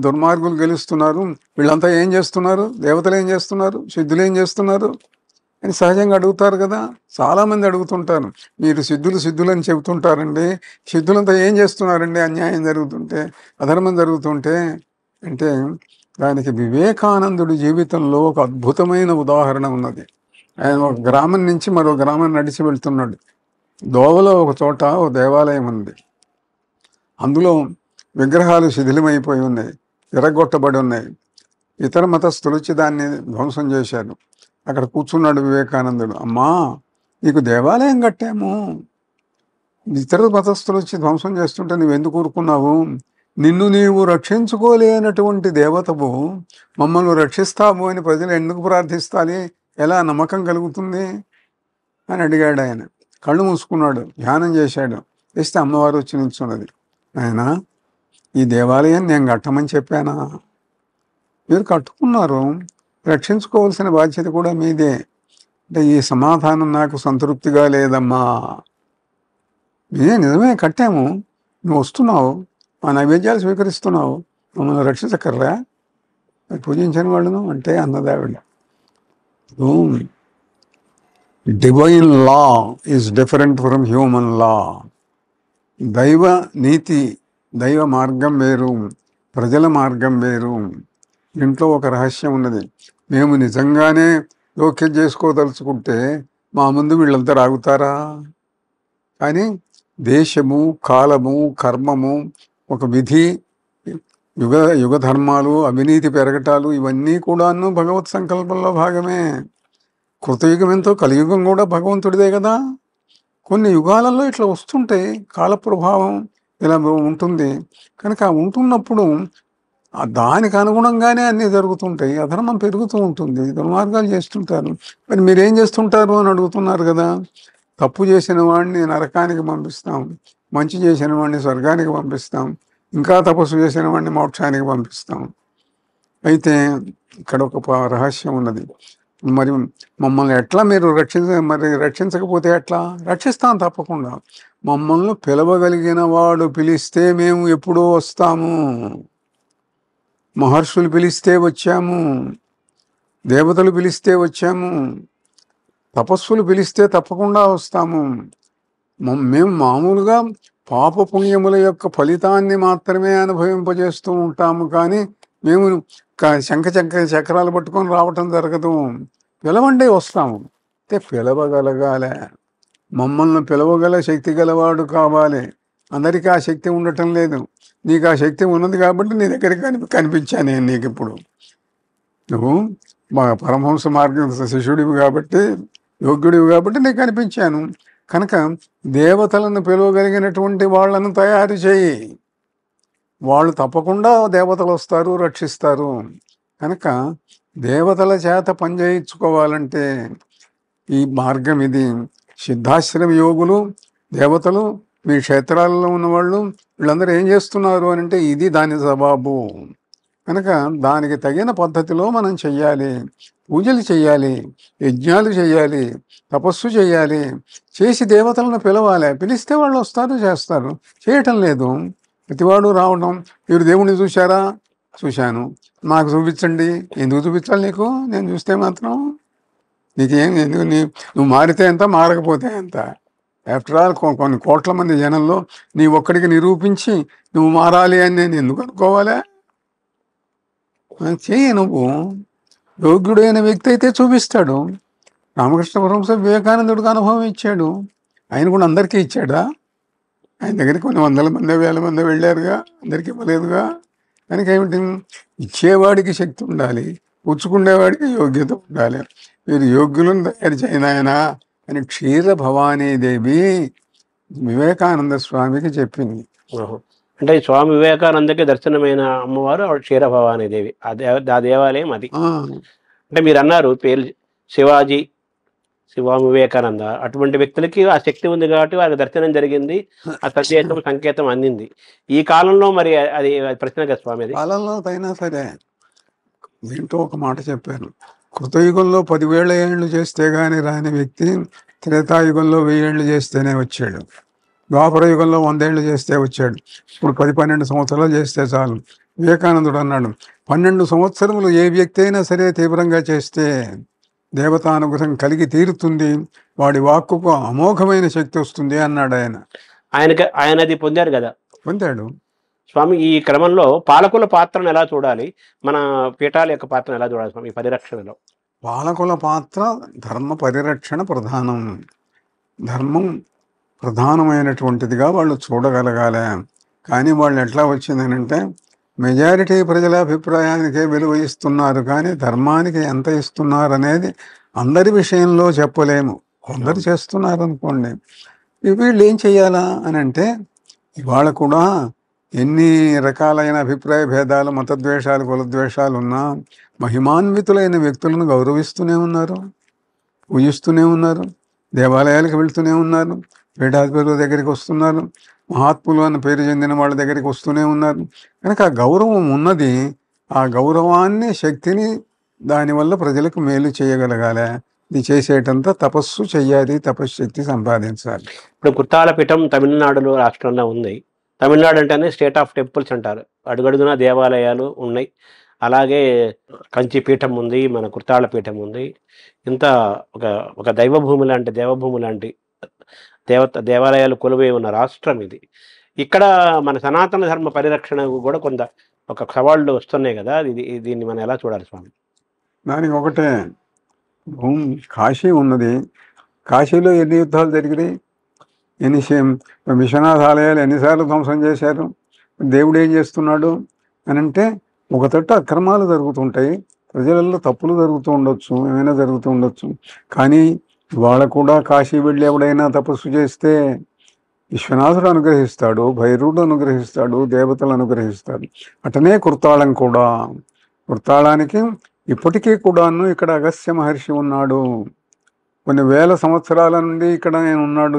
దుర్మార్గులు గెలుస్తున్నారు, వీళ్ళంతా ఏం చేస్తున్నారు? దేవతలు ఏం చేస్తున్నారు? సిద్ధులు ఏం చేస్తున్నారు అని సహజంగా అడుగుతారు కదా. చాలామంది అడుగుతుంటారు, మీరు సిద్ధులు అని చెబుతుంటారండి, సిద్ధులంతా ఏం చేస్తున్నారండి అన్యాయం జరుగుతుంటే, అధర్మం జరుగుతుంటే అంటే? దానికి వివేకానందుడి జీవితంలో ఒక అద్భుతమైన ఉదాహరణ ఉన్నది. ఆయన ఒక గ్రామం నుంచి మరో గ్రామం నడిచి వెళ్తున్నాడు. దోవలో ఒక చోట ఒక దేవాలయం ఉంది. అందులో విగ్రహాలు శిథిలమైపోయి ఉన్నాయి, విరగొట్టబడి ఉన్నాయి. ఇతర మతస్థులు వచ్చి దాన్ని ధ్వంసం చేశారు. అక్కడ కూర్చున్నాడు వివేకానందుడు. అమ్మా, నీకు దేవాలయం కట్టాము, ఇతర మతస్థులు వచ్చి ధ్వంసం చేస్తుంటే నువ్వెందుకు ఊరుకున్నావు? నిన్ను నీవు రక్షించుకోలేనటువంటి దేవతవు మమ్మల్ని రక్షిస్తావు అని ప్రజలు ఎందుకు ప్రార్థిస్తాలి? ఎలా నమ్మకం కలుగుతుంది అని అడిగాడు ఆయన. కళ్ళు మూసుకున్నాడు, ధ్యానం చేశాడు. చేస్తే అమ్మవారు వచ్చి నిల్చున్నది. ఆయన, ఈ దేవాలయం నేను కట్టమని చెప్పానా? మీరు కట్టుకున్నారు, రక్షించుకోవాల్సిన బాధ్యత కూడా మీదే. అంటే ఈ సమాధానం నాకు సంతృప్తిగా లేదమ్మా. నిజమే కట్టాము, నువ్వు వస్తున్నావు, మా నైవేద్యాలు స్వీకరిస్తున్నావు, మమ్మల్ని రక్షించక్కర్రా, పూజించిన వాళ్ళను అంటే అన్నదావిడ. Divine law is different from human law. దైవ నీతి, దైవ మార్గం వేరు, ప్రజల మార్గం వేరు. ఇంట్లో ఒక రహస్యం ఉన్నది. మేము నిజంగానే జోక్యం చేసుకోదలుచుకుంటే మా ముందు వీళ్ళంతా రాగుతారా? కానీ దేశము, కాలము, కర్మము, ఒక విధి, యుగ ధర్మాలు, అవినీతి పెరగటాలు, ఇవన్నీ కూడాను భగవత్ సంకల్పంలో భాగమే. కృతయుగం ఎంతో, కలియుగం కూడా భగవంతుడిదే కదా. కొన్ని యుగాలలో ఇట్లా వస్తుంటాయి, కాల ప్రభావం ఇలా ఉంటుంది. కనుక ఉంటున్నప్పుడు దానికి అనుగుణంగానే అన్నీ జరుగుతుంటాయి. అధర్మం పెరుగుతూ ఉంటుంది, దుర్మార్గాలు చేస్తుంటారు. మరి మీరేం చేస్తుంటారు అని అడుగుతున్నారు కదా. తప్పు చేసిన వాడిని నరకానికి పంపిస్తాం, మంచి చేసిన వాడిని స్వర్గానికి పంపిస్తాం. ఇంకా తపస్సు చేసిన వాడిని మోక్షానికి పంపిస్తాం. అయితే ఇక్కడ ఒక రహస్యం ఉన్నది. మరి మమ్మల్ని ఎట్లా మీరు రక్షించకపోతే ఎట్లా? రక్షిస్తాం తప్పకుండా. మమ్మల్ని పిలవగలిగిన వాడు పిలిస్తే మేము ఎప్పుడూ వస్తాము. మహర్షులు పిలిస్తే వచ్చాము, దేవతలు పిలిస్తే వచ్చాము, తపస్సులు పిలిస్తే తప్పకుండా వస్తాము. మేము మామూలుగా పాప పుణ్యముల యొక్క ఫలితాన్ని మాత్రమే అనుభవింపజేస్తూ ఉంటాము. కానీ మేము చక్రాలు పట్టుకొని రావటం జరగదు. పిలవండి వస్తాము. అంటే పిలవగలగాలే. మమ్మల్ని పిలవగల శక్తి గలవాడు కావాలి. అందరికీ ఆ శక్తి ఉండటం లేదు. నీకు ఆ శక్తి ఉన్నది కాబట్టి నీ దగ్గరికి కనిపించాను నేను నీకు. ఇప్పుడు నువ్వు మా పరమహంస మార్గం శిష్యుడివి కాబట్టి, యోగ్యుడివి కాబట్టి నీకు కనిపించాను. కనుక దేవతలను పిలవగలిగినటువంటి వాళ్ళను తయారు చేయి. వాళ్ళు తప్పకుండా దేవతలు వస్తారు, రక్షిస్తారు. కనుక దేవతల చేత పనిచేయించుకోవాలంటే ఈ మార్గం ఇది. సిద్ధాశ్రమ యోగులు, దేవతలు, మీ క్షేత్రాలలో ఉన్నవాళ్ళు వీళ్ళందరూ ఏం చేస్తున్నారు అని అంటే ఇది దాని జవాబు. కనుక దానికి తగిన పద్ధతిలో మనం చెయ్యాలి. పూజలు చేయాలి, యజ్ఞాలు చేయాలి, తపస్సు చేయాలి. చేసి దేవతలను పిలవాలి. పిలిస్తే వాళ్ళు వస్తారు, చేస్తారు. చేయటం లేదు. ప్రతివాడు రావడం. మీరు దేవుణ్ణి చూశారా? చూశాను. నాకు చూపించండి. ఎందుకు చూపించాలి నీకు? నేను చూస్తే మాత్రం నీకేం ఎందుకు? నువ్వు మారితే ఎంత, మారకపోతే ఎంత? ఆఫ్టర్ ఆల్ కొన్ని కోట్ల మంది జనంలో నీ ఒక్కడికి నిరూపించి నువ్వు మారాలి అని నేను ఎందుకు అనుకోవాలా? చెయ్యి. నువ్వు యోగ్యుడైన వ్యక్తి అయితే చూపిస్తాడు. రామకృష్ణ పరమహంస వివేకానందుడికి అనుభవం ఇచ్చాడు. ఆయన కూడా అందరికీ ఇచ్చాడా? ఆయన దగ్గరికి కొన్ని వందల మంది, వేల మంది వెళ్ళారుగా, అందరికీ ఇవ్వలేదుగా. కనుక ఏమిటి? ఇచ్చేవాడికి శక్తి ఉండాలి, పుచ్చుకునేవాడికి యోగ్యత ఉండాలి. మీరు యోగ్యులను తయారు చేయను ఆయన అని క్షీర భవానీదేవి వివేకానంద స్వామికి చెప్పింది. అంటే స్వామి వివేకానందకి దర్శనమైన అమ్మవారు క్షీర భవానీదేవి. ఆ దేవాలయం అది. అంటే మీరు అన్నారు పేరు శివాజీ, స్వామి వివేకానంద, అటువంటి వ్యక్తులకి ఆ శక్తి ఉంది కాబట్టి వారికి దర్శనం జరిగింది, ఆ సంకేతం అందింది. ఈ కాలంలో మరి అది ప్రశ్న కదా స్వామి. అది కాలంలో అయినా సరే దీంట్లో ఒక మాట చెప్పారు. కృతయుగంలో 10,000 ఏళ్ళు చేస్తే గాని రాని వ్యక్తి త్రేతాయుగంలో 1000 ఏళ్ళు చేస్తేనే వచ్చాడు. ద్వాపర యుగంలో 100 ఏళ్ళు చేస్తే వచ్చాడు. ఇప్పుడు 10-12 సంవత్సరాలు చేస్తే చాలు. వివేకానందుడు అన్నాడు, 12 సంవత్సరములు ఏ వ్యక్తి అయినా సరే తీవ్రంగా చేస్తే దేవతానుగ్రహం కలిగి తీరుతుంది, వాడి వాక్కుకు అమోఘమైన శక్తి వస్తుంది అన్నాడు ఆయన. ఆయన అది పొందారు కదా. పొందాడు. స్వామి, ఈ క్రమంలో పాలకుల పాత్రను ఎలా చూడాలి, మన పీఠాల యొక్క పాత్రను ఎలా చూడాలి స్వామి ఈ పరిరక్షణలో? పాలకుల పాత్ర ధర్మ పరిరక్షణ ప్రధానం. ధర్మం ప్రధానమైనటువంటిదిగా వాళ్ళు చూడగలగాలి. కానీ వాళ్ళు ఎట్లా వచ్చిందనంటే మెజారిటీ ప్రజల అభిప్రాయానికే విలువ ఇస్తున్నారు, కానీ ధర్మానికి ఎంత ఇస్తున్నారు అనేది అందరి విషయంలో చెప్పలేము. కొందరు చేస్తున్నారు అనుకోండి. వీళ్ళు ఏం చేయాలా అని అంటే ఇవాళ కూడా ఎన్ని రకాలైన అభిప్రాయ భేదాలు, మతద్వేషాలు, కులద్వేషాలు ఉన్నా మహిమాన్వితులైన వ్యక్తులను గౌరవిస్తూనే ఉన్నారు, పూజిస్తూనే ఉన్నారు, దేవాలయాలకు వెళ్తూనే ఉన్నారు, పీఠాధిపతుల దగ్గరికి వస్తున్నారు, మహాత్ములు అన్న పేరు చెందిన వాళ్ళ దగ్గరికి వస్తూనే ఉన్నారు. కనుక ఆ గౌరవం ఉన్నది. ఆ గౌరవాన్ని, శక్తిని దానివల్ల ప్రజలకు మేలు చేయగలగాలి. ఇది చేసేటంతా తపస్సు చెయ్యాలి, తపశ్శక్తి సంపాదించాలి. ఇప్పుడు కుర్తాళ పీఠం తమిళనాడులో రాష్ట్రంలో ఉంది. తమిళనాడు అంటేనే స్టేట్ ఆఫ్ టెంపుల్స్ అంటారు. అడుగడుగునా దేవాలయాలు ఉన్నాయి. అలాగే కంచి పీఠం ఉంది, మన కుర్తాళ పీఠం ఉంది. ఇంత ఒక దైవభూమి లాంటి, దేవభూమి లాంటి దేవాలయాలు కొలువై ఉన్న రాష్ట్రం ఇది. ఇక్కడ మన సనాతన ధర్మ పరిరక్షణకు కూడా కొంత ఒక సవాళ్ళు వస్తున్నాయి కదా. దీన్ని మనం ఎలా చూడాలి స్వామి? దానికి ఒకటే, కాశీ ఉన్నది. కాశీలో ఎన్ని యుద్ధాలు జరిగినాయి, ఎన్ని విశ్వనాథ ఆలయాలు ఎన్నిసార్లు ధ్వంసం చేశారు. దేవుడు ఏం చేస్తున్నాడు అని అంటే ఒక తట్టు అక్రమాలు జరుగుతుంటాయి, ప్రజలలో తప్పులు జరుగుతూ ఉండొచ్చు, ఏమైనా జరుగుతూ ఉండొచ్చు. కానీ ఇవాళ కూడా కాశీ వెళ్ళి ఎవడైనా తపస్సు చేస్తే విశ్వనాథుడు అనుగ్రహిస్తాడు, భైరవుడు అనుగ్రహిస్తాడు, దేవతలు అనుగ్రహిస్తాడు. అటనే కుర్తాళం కూడా. కుర్తాళానికి ఇప్పటికీ కూడాను ఇక్కడ అగస్త్య మహర్షి ఉన్నాడు. కొన్ని వేల సంవత్సరాల నుండి ఇక్కడ నేను ఉన్నాడు,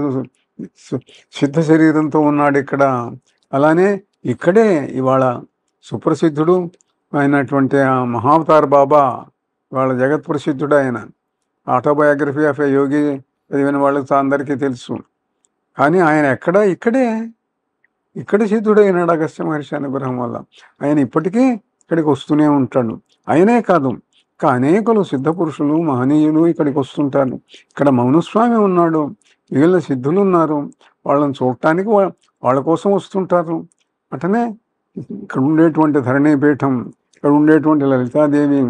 సిద్ధ శరీరంతో ఉన్నాడు ఇక్కడ. అలానే ఇక్కడే ఇవాళ సుప్రసిద్ధుడు అయినటువంటి ఆ మహావతార్ బాబా వాళ్ళ జగత్ ప్రసిద్ధుడు ఆయన. ఆటోబయోగ్రఫీ ఆఫ్ ఏ యోగి చదివిన వాళ్ళకి అందరికీ తెలుసు. కానీ ఆయన ఇక్కడ సిద్ధుడైనాడు అగస్త్య మహర్షి అనుగ్రహం వల్ల. ఆయన ఇప్పటికీ ఇక్కడికి వస్తూనే ఉంటాడు. ఆయనే కాదు, ఇంకా అనేకులు సిద్ధ పురుషులు మహనీయులు ఇక్కడికి వస్తుంటారు. ఇక్కడ మౌనస్వామి ఉన్నాడు, మిగిలిన సిద్ధులు ఉన్నారు, వాళ్ళని చూడటానికి వాళ్ళ కోసం వస్తుంటారు. అటనే ఇక్కడ ఉండేటువంటి ధరణీపీఠం, ఇక్కడ ఉండేటువంటి లలితాదేవి,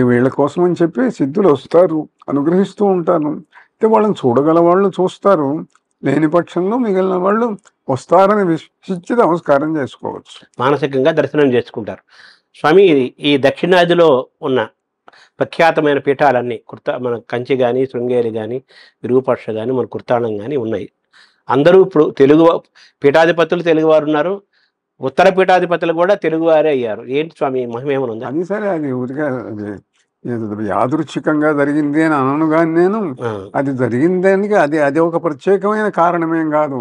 వీళ్ళ కోసం అని చెప్పి సిద్ధులు వస్తారు, అనుగ్రహిస్తూ ఉంటారు. అయితే వాళ్ళని చూడగల వాళ్ళు చూస్తారు, లేని పక్షంలో మిగిలిన వాళ్ళు వస్తారని విశ్వసించి నమస్కారం చేసుకోవచ్చు, మానసికంగా దర్శనం చేసుకుంటారు. స్వామి, ఈ దక్షిణాదిలో ఉన్న ప్రఖ్యాతమైన పీఠాలన్నీ మన కంచి కానీ, శృంగేరి కానీ, విరూపాక్ష కానీ, మన కుర్తాళం కానీ ఉన్నాయి. అందరూ ఇప్పుడు తెలుగు పీఠాధిపతులు తెలుగువారు ఉన్నారు, ఉత్తర పీఠాధిపతులు కూడా తెలుగువారే అయ్యారు. ఏంటి స్వామి మహిమేమని ఉంది? అది సరే, అది ఊరిగా యాదృచ్ఛికంగా జరిగింది అని అనను కానీ నేను, అది జరిగిందానికి అది ఒక ప్రత్యేకమైన కారణమేం కాదు.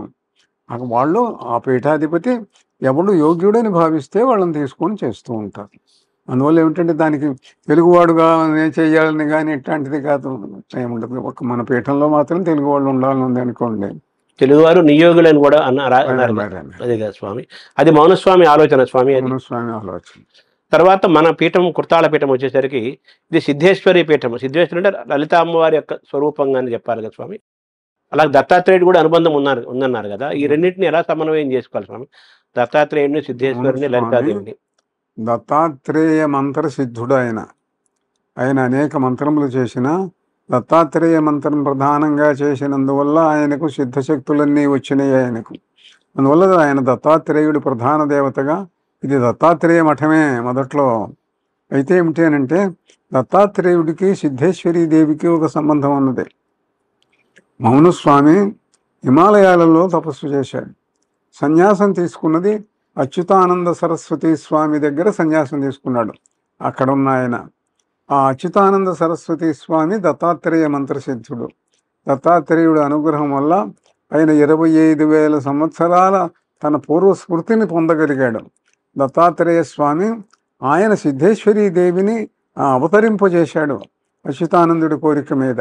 వాళ్ళు ఆ పీఠాధిపతి ఎవడు యోగ్యుడని భావిస్తే వాళ్ళని తీసుకొని చేస్తూ ఉంటారు. అందువల్ల ఏమిటంటే దానికి తెలుగువాడుగా నేను చేయాలని కానీ ఇట్లాంటిది కాదు, ఏముండదు. ఒక మన పీఠంలో మాత్రం తెలుగు వాళ్ళు ఉండాలని ఉంది అనుకోండి. తెలుగువారు నియోగులని కూడా అన్నారు. అది కాదు స్వామి, అది మౌనస్వామి ఆలోచన స్వామి, మౌనస్వామి ఆలోచన. తర్వాత మన పీఠం కుర్తాళ పీఠం వచ్చేసరికి ఇది సిద్ధేశ్వరి పీఠం. సిద్ధేశ్వరి అంటే లలిత అమ్మవారి యొక్క స్వరూపంగా అని చెప్పాలి కదా స్వామి. అలాగే దత్తాత్రేయుడు కూడా అనుబంధం ఉందన్నారు కదా. ఈ రెండింటిని ఎలా సమన్వయం చేసుకోవాలి స్వామి? దత్తాత్రేయుడిని, సిద్ధేశ్వరిని, లలితాదేవిని. దత్తాత్రేయ మంత్ర సిద్ధుడు ఆయన అనేక మంత్రములు చేసిన దత్తాత్రేయ మంత్రం ప్రధానంగా చేసినందువల్ల ఆయనకు సిద్ధశక్తులన్నీ వచ్చినాయి ఆయనకు. అందువల్ల ఆయన దత్తాత్రేయుడు ప్రధాన దేవతగా, ఇది దత్తాత్రేయ మఠమే మొదట్లో. అయితే ఏమిటి అంటే దత్తాత్రేయుడికి సిద్ధేశ్వరీ దేవికి ఒక సంబంధం ఉన్నది. మౌనస్వామి హిమాలయాలలో తపస్సు చేశాడు, సన్యాసం తీసుకున్నది అచ్యుతానంద సరస్వతి స్వామి దగ్గర సన్యాసం తీసుకున్నాడు. అక్కడ ఉన్న ఆయన ఆ అచ్యుతానంద సరస్వతి స్వామి దత్తాత్రేయ మంత్రసిద్ధుడు. దత్తాత్రేయుడు అనుగ్రహం వల్ల ఆయన 25,000 సంవత్సరాల తన పూర్వ స్మృతిని పొందగలిగాడు. దత్తాత్రేయ స్వామి ఆయన సిద్ధేశ్వరీ దేవిని అవతరింపజేశాడు అచ్యుతానందుడి కోరిక మీద.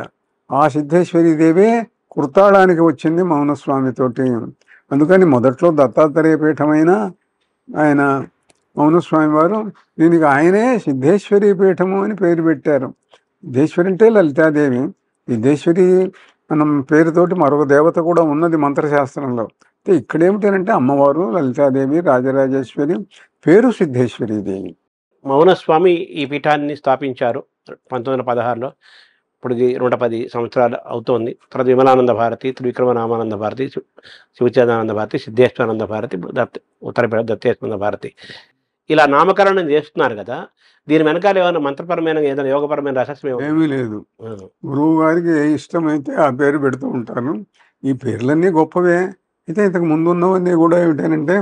ఆ సిద్ధేశ్వరీ దేవే కుర్తాళానికి వచ్చింది మౌనస్వామితోటి. అందుకని మొదట్లో దత్తాత్రేయ పీఠమైన ఆయన మౌనస్వామి వారు దీనికి ఆయనే సిద్ధేశ్వరీ పీఠము అని పేరు పెట్టారు. సిద్ధేశ్వరి అంటే లలితాదేవి. సిద్ధేశ్వరి మనం పేరుతోటి మరొక దేవత కూడా ఉన్నది మంత్రశాస్త్రంలో. అయితే ఇక్కడేమిటంటే అమ్మవారు లలితాదేవి, రాజరాజేశ్వరి, పేరు సిద్ధేశ్వరీదేవి. మౌనస్వామి ఈ పీఠాన్ని స్థాపించారు 1916లో. ఇప్పుడు 110 సంవత్సరాలు అవుతోంది. తర్వాత విమలానంద భారతి, త్రివిక్రమరామానంద భారతి, శివచేదానంద భారతి, సిద్ధేశ్వరానంద భారతి, ఉత్తరపేట దత్తేశ్వరానంద భారతి, ఇలా నామకరణం చేస్తున్నారు కదా. దీని వెనకాల ఏమైనా మంత్రపరమైన ఏదైనా యోగపరమైన రహస్యం ఏమీ లేదు. గురువు గారికి ఏ ఇష్టమైతే ఆ పేరు పెడుతూ ఉంటాను. ఈ పేర్లన్నీ గొప్పవే. అయితే ఇంతకు ముందు ఉన్నవన్నీ కూడా ఏమిటంటే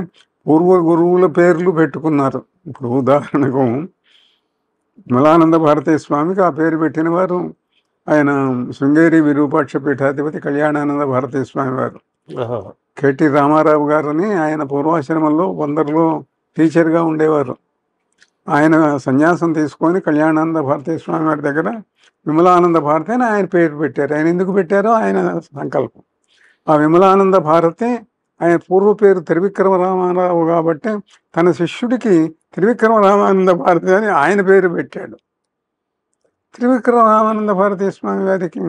పూర్వ గురువుల పేర్లు పెట్టుకున్నారు. ఇప్పుడు ఉదాహరణకు విమలానంద భారతీయ స్వామికి ఆ పేరు పెట్టిన వారు ఆయన శృంగేరి విరూపాక్ష పీఠాధిపతి కళ్యాణానంద భారతీయ స్వామి వారు. కేటి రామారావు గారని ఆయన పూర్వాశ్రమంలో 100లో టీచర్గా ఉండేవారు. ఆయన సన్యాసం తీసుకొని కళ్యాణానంద భారతీయ స్వామి వారి దగ్గర విమలానంద భారతి అని ఆయన పేరు పెట్టారు. ఆయన ఎందుకు పెట్టారో ఆయన సంకల్పం. ఆ విమలానంద భారతి ఆయన పూర్వ పేరు త్రివిక్రమరామారావు కాబట్టి తన శిష్యుడికి త్రివిక్రమరామానంద భారతి అని ఆయన పేరు పెట్టాడు. త్రివిక్రమరామానంద భారతీయ స్వామి వారికి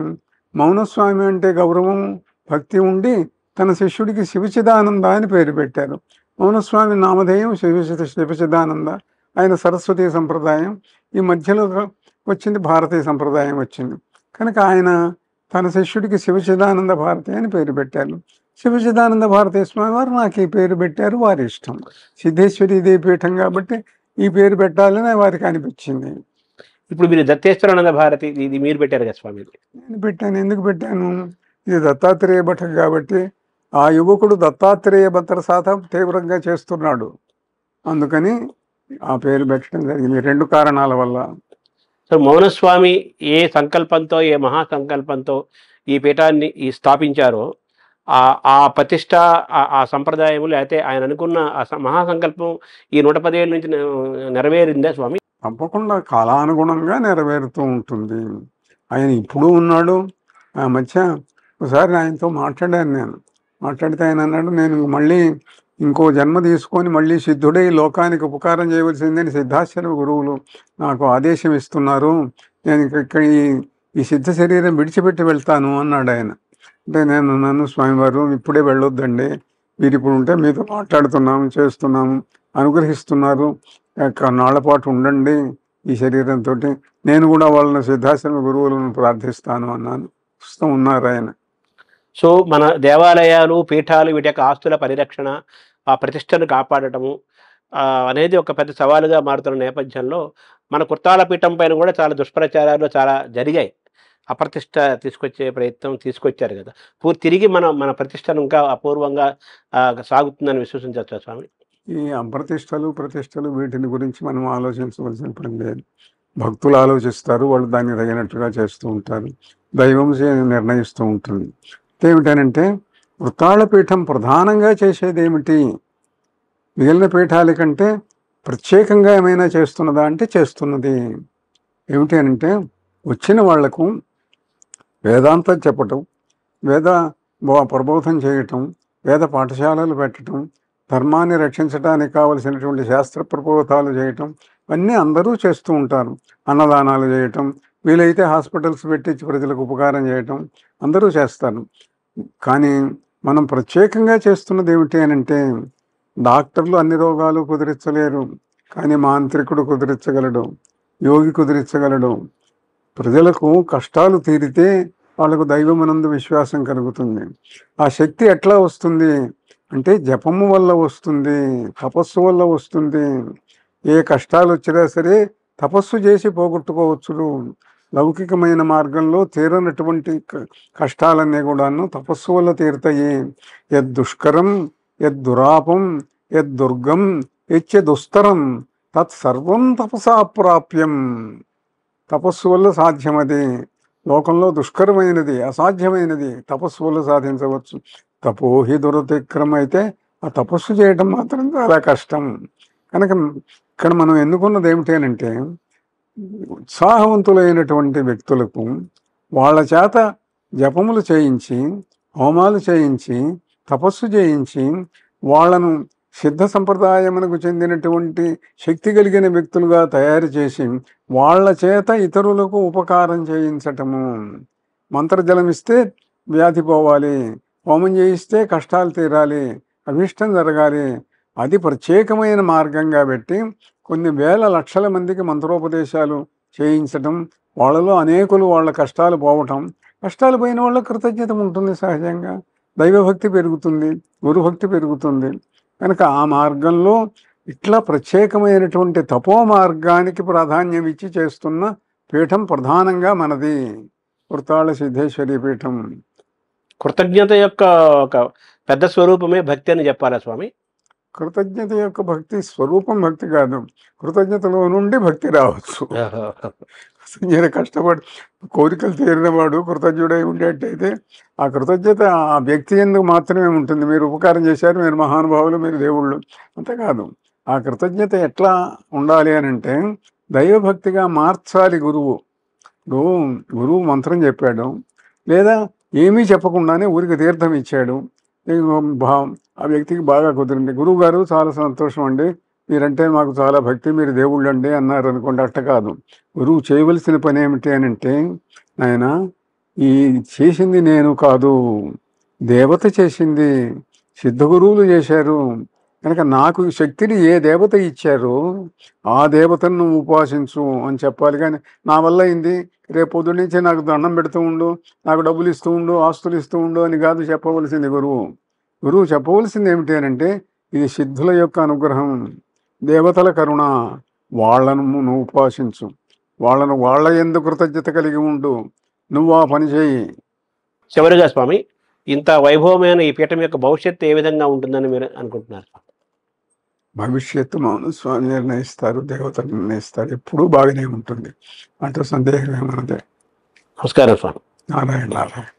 మౌనస్వామి అంటే గౌరవం, భక్తి ఉండి తన శిష్యుడికి శివచిదానంద అని పేరు పెట్టారు. మౌనస్వామి నామధేయం శివచిదానంద. ఆయన సరస్వతీ సంప్రదాయం, ఈ మధ్యలో వచ్చింది భారతీయ సంప్రదాయం వచ్చింది. కనుక ఆయన తన శిష్యుడికి శివచిదానంద భారతి అని పేరు పెట్టారు. శివచిదానంద భారతీయ స్వామి వారు నాకు ఈ పేరు పెట్టారు, వారి ఇష్టం. సిద్ధేశ్వరీ దేవి పీఠం కాబట్టి ఈ పేరు పెట్టాలని వారికి అనిపించింది. ఇప్పుడు మీరు దత్తేశ్వరానంద భారతి ఇది మీరు పెట్టారు కదా స్వామి? నేను పెట్టాను. ఎందుకు పెట్టాను? ఇది దత్తాత్రేయ భట్టం కాబట్టి ఆ యువకుడు దత్తాత్రేయ భట్ట సాధన తీవ్రంగా చేస్తున్నాడు, అందుకని ఆ పేరు పెట్టడం జరిగింది. 2 కారణాల వల్ల. సో మౌనస్వామి ఏ సంకల్పంతో, ఏ మహాసంకల్పంతో ఈ పీఠాన్ని స్థాపించారో ఆ ప్రతిష్ట, ఆ సంప్రదాయము, లేకపోతే ఆయన అనుకున్న మహాసంకల్పం ఈ 110 ఏళ్ళ నుంచి నెరవేరిందా స్వామి? తప్పకుండా కాలానుగుణంగా నెరవేరుతూ ఉంటుంది. ఆయన ఇప్పుడు ఉన్నాడు. ఆ మధ్య ఒకసారి ఆయనతో మాట్లాడాను నేను. మాట్లాడితే ఆయన అన్నాడు, నేను మళ్ళీ ఇంకో జన్మ తీసుకొని మళ్ళీ సిద్ధుడై లోకానికి ఉపకారం చేయవలసిందని సిద్ధాశ్రమ గురువులు నాకు ఆదేశం ఇస్తున్నారు. నేను ఇక్కడ ఈ సిద్ధ శరీరం విడిచిపెట్టి వెళ్తాను అన్నాడు ఆయన. అంటే నేను నన్ను స్వామివారు ఇప్పుడే వెళ్ళొద్దండి, మీరు ఇప్పుడు ఉంటే మీతో మాట్లాడుతున్నాము, చేస్తున్నాము, అనుగ్రహిస్తున్నారు, నాళ్ల పాటు ఉండండి ఈ శరీరంతో, నేను కూడా వాళ్ళని సిద్ధాశ్రమ గురువులను ప్రార్థిస్తాను అన్నాను. ప్రస్తుతం ఉన్నారు ఆయన. సో మన దేవాలయాలు, పీఠాలు, వీటి యొక్క ఆస్తుల పరిరక్షణ, ఆ ప్రతిష్టను కాపాడటము అనేది ఒక పెద్ద సవాలుగా మారుతున్న నేపథ్యంలో మన కుర్తాళ పీఠం పైన కూడా చాలా దుష్ప్రచారాలు చాలా జరిగాయి. అప్రతిష్ట తీసుకొచ్చే ప్రయత్నం తీసుకొచ్చారు కదా. తిరిగి మన ప్రతిష్టను ఇంకా అపూర్వంగా సాగుతుందని విశ్వసించవచ్చు స్వామి. ఈ అప్రతిష్టలు, ప్రతిష్టలు వీటిని గురించి మనం ఆలోచించవలసిన పని లేదు. భక్తులు ఆలోచిస్తారు, వాళ్ళు దానికి తగినట్టుగా చేస్తూ ఉంటారు, దైవం నిర్ణయిస్తూ ఉంటుంది. ఏమిటనంటే వృత్తాళ పీఠం ప్రధానంగా చేసేది ఏమిటి, మిగిలిన పీఠాల కంటే ప్రత్యేకంగా ఏమైనా చేస్తున్నదా అంటే చేస్తున్నది. ఏమిటి అనంటే వచ్చిన వాళ్లకు వేదాంతం చెప్పటం, వేద ప్రబోధం చేయటం, వేద పాఠశాలలు పెట్టడం, ధర్మాన్ని రక్షించడానికి కావలసినటువంటి శాస్త్ర ప్రబోధాలు చేయటం, అన్నీ అందరూ చేస్తూ ఉంటారు. అన్నదానాలు చేయటం, వీలైతే హాస్పిటల్స్ పెట్టించి ప్రజలకు ఉపకారం చేయటం అందరూ చేస్తారు. కానీ మనం ప్రత్యేకంగా చేస్తున్నది ఏమిటి అనంటే, డాక్టర్లు అన్ని రోగాలు కుదిరించలేరు, కానీ మాంత్రికుడు కుదిరించగలడు, యోగి కుదిరించగలడు. ప్రజలకు కష్టాలు తీరితే వాళ్ళకు దైవమునందు విశ్వాసం కలుగుతుంది. ఆ శక్తి ఎట్లా వస్తుంది అంటే జపము వల్ల వస్తుంది, తపస్సు వల్ల వస్తుంది. ఏ కష్టాలు వచ్చినా సరే తపస్సు చేసి పోగొట్టుకోవచ్చు. లౌకికమైన మార్గంలో తీరనటువంటి కష్టాలన్నీ కూడాను తపస్సు వల్ల తీరుతాయి. యద్దుష్కరం యద్దురాపం యద్దుర్గం యచ్చదుస్తరం తత్సర్వం తపసా ప్రాప్యం. తపస్సు వల్ల సాధ్యమది. లోకంలో దుష్కరమైనది, అసాధ్యమైనది తపస్సు వల్ల సాధించవచ్చు. తపోహి దురతిక్రమ అయితే ఆ తపస్సు చేయడం మాత్రం చాలా కష్టం. కనుక ఇక్కడ మనం ఎన్నుకున్నది ఏమిటి అంటే, ఉత్సాహవంతులైనటువంటి వ్యక్తులకు వాళ్ళ చేత జపములు చేయించి, హోమాలు చేయించి, తపస్సు చేయించి, వాళ్ళను సిద్ధ సంప్రదాయమునకు చెందినటువంటి శక్తి కలిగిన వ్యక్తులుగా తయారు చేసి వాళ్ళ చేత ఇతరులకు ఉపకారం చేయించటము. మంత్రజలం ఇస్తే వ్యాధి పోవాలి, హోమం చేయిస్తే కష్టాలు తీరాలి, అభిష్టం జరగాలి. అది ప్రత్యేకమైన మార్గంగా పెట్టి కొన్ని వేల లక్షల మందికి మంత్రోపదేశాలు చేయించటం, వాళ్ళలో అనేకులు వాళ్ళ కష్టాలు పోవటం. కష్టాలు పోయిన వాళ్ళ కృతజ్ఞత ఉంటుంది, సహజంగా దైవభక్తి పెరుగుతుంది, గురుభక్తి పెరుగుతుంది. కనుక ఆ మార్గంలో ఇట్లా ప్రత్యేకమైనటువంటి తపో మార్గానికి ప్రాధాన్యం ఇచ్చి చేస్తున్న పీఠం ప్రధానంగా మనది వృత్తాళ సిద్ధేశ్వరి పీఠం. కృతజ్ఞత యొక్క ఒక పెద్ద స్వరూపమే భక్తి అని చెప్పాలా స్వామి? కృతజ్ఞత యొక్క భక్తి స్వరూపం భక్తి కాదు, కృతజ్ఞతలో నుండి భక్తి రావచ్చు. నేను కష్టపడి కోరికలు తీరినవాడు కృతజ్ఞుడై ఉండేటైతే ఆ కృతజ్ఞత ఆ వ్యక్తి ఎందుకు మాత్రమే ఉంటుంది. మీరు ఉపకారం చేశారు, మీరు మహానుభావులు, మీరు దేవుళ్ళు, అంతేకాదు. ఆ కృతజ్ఞత ఎట్లా ఉండాలి అని అంటే దైవభక్తిగా మార్చాలి గురువు. గురువు మంత్రం చెప్పాడు, లేదా ఏమీ చెప్పకుండానే ఊరికి తీర్థం ఇచ్చాడు, ఆ వ్యక్తికి బాగా కుదిరింది. గురువు గారు చాలా సంతోషం అండి, మీరంటే మాకు చాలా భక్తి, మీరు దేవుళ్ళు అండి అన్నారు అనుకోండి. అట్ట కాదు. గురువు చేయవలసిన పని ఏమిటి అని అంటే, నాయన ఈ చేసింది నేను కాదు, దేవత చేసింది, సిద్ధ గురువులు చేశారు. కనుక నాకు శక్తిని ఏ దేవత ఇచ్చారో ఆ దేవతను నువ్వు ఉపాసించు అని చెప్పాలి. కానీ నా వల్ల అయింది, రేపు పొద్దు నుంచే నాకు దండం పెడుతూ ఉండు, నాకు డబ్బులు ఇస్తూ ఉండు, ఆస్తులు ఇస్తూ ఉండు అని కాదు చెప్పవలసింది గురువు. గురువు చెప్పవలసింది ఏమిటి అని అంటే, ఇది సిద్ధుల యొక్క అనుగ్రహం, దేవతల కరుణ, వాళ్లను నువ్వు ఉపాసించు, వాళ్ళ ఎందుకు కృతజ్ఞత కలిగి ఉండు, నువ్వు ఆ పని చేయి. చివరిగా స్వామి, ఇంత వైభవమైన ఈ పీఠం యొక్క భవిష్యత్తు ఏ విధంగా ఉంటుందని మీరు అనుకుంటున్నారు? భవిష్యత్తు మౌన స్వామి నిర్ణయిస్తారు, దేవతలు నిర్ణయిస్తారు, ఎప్పుడూ బాగానే ఉంటుంది, అంటూ సందేహం ఏమన్నదే. నమస్కారం స్వామి. నారాయణ నారాయణ.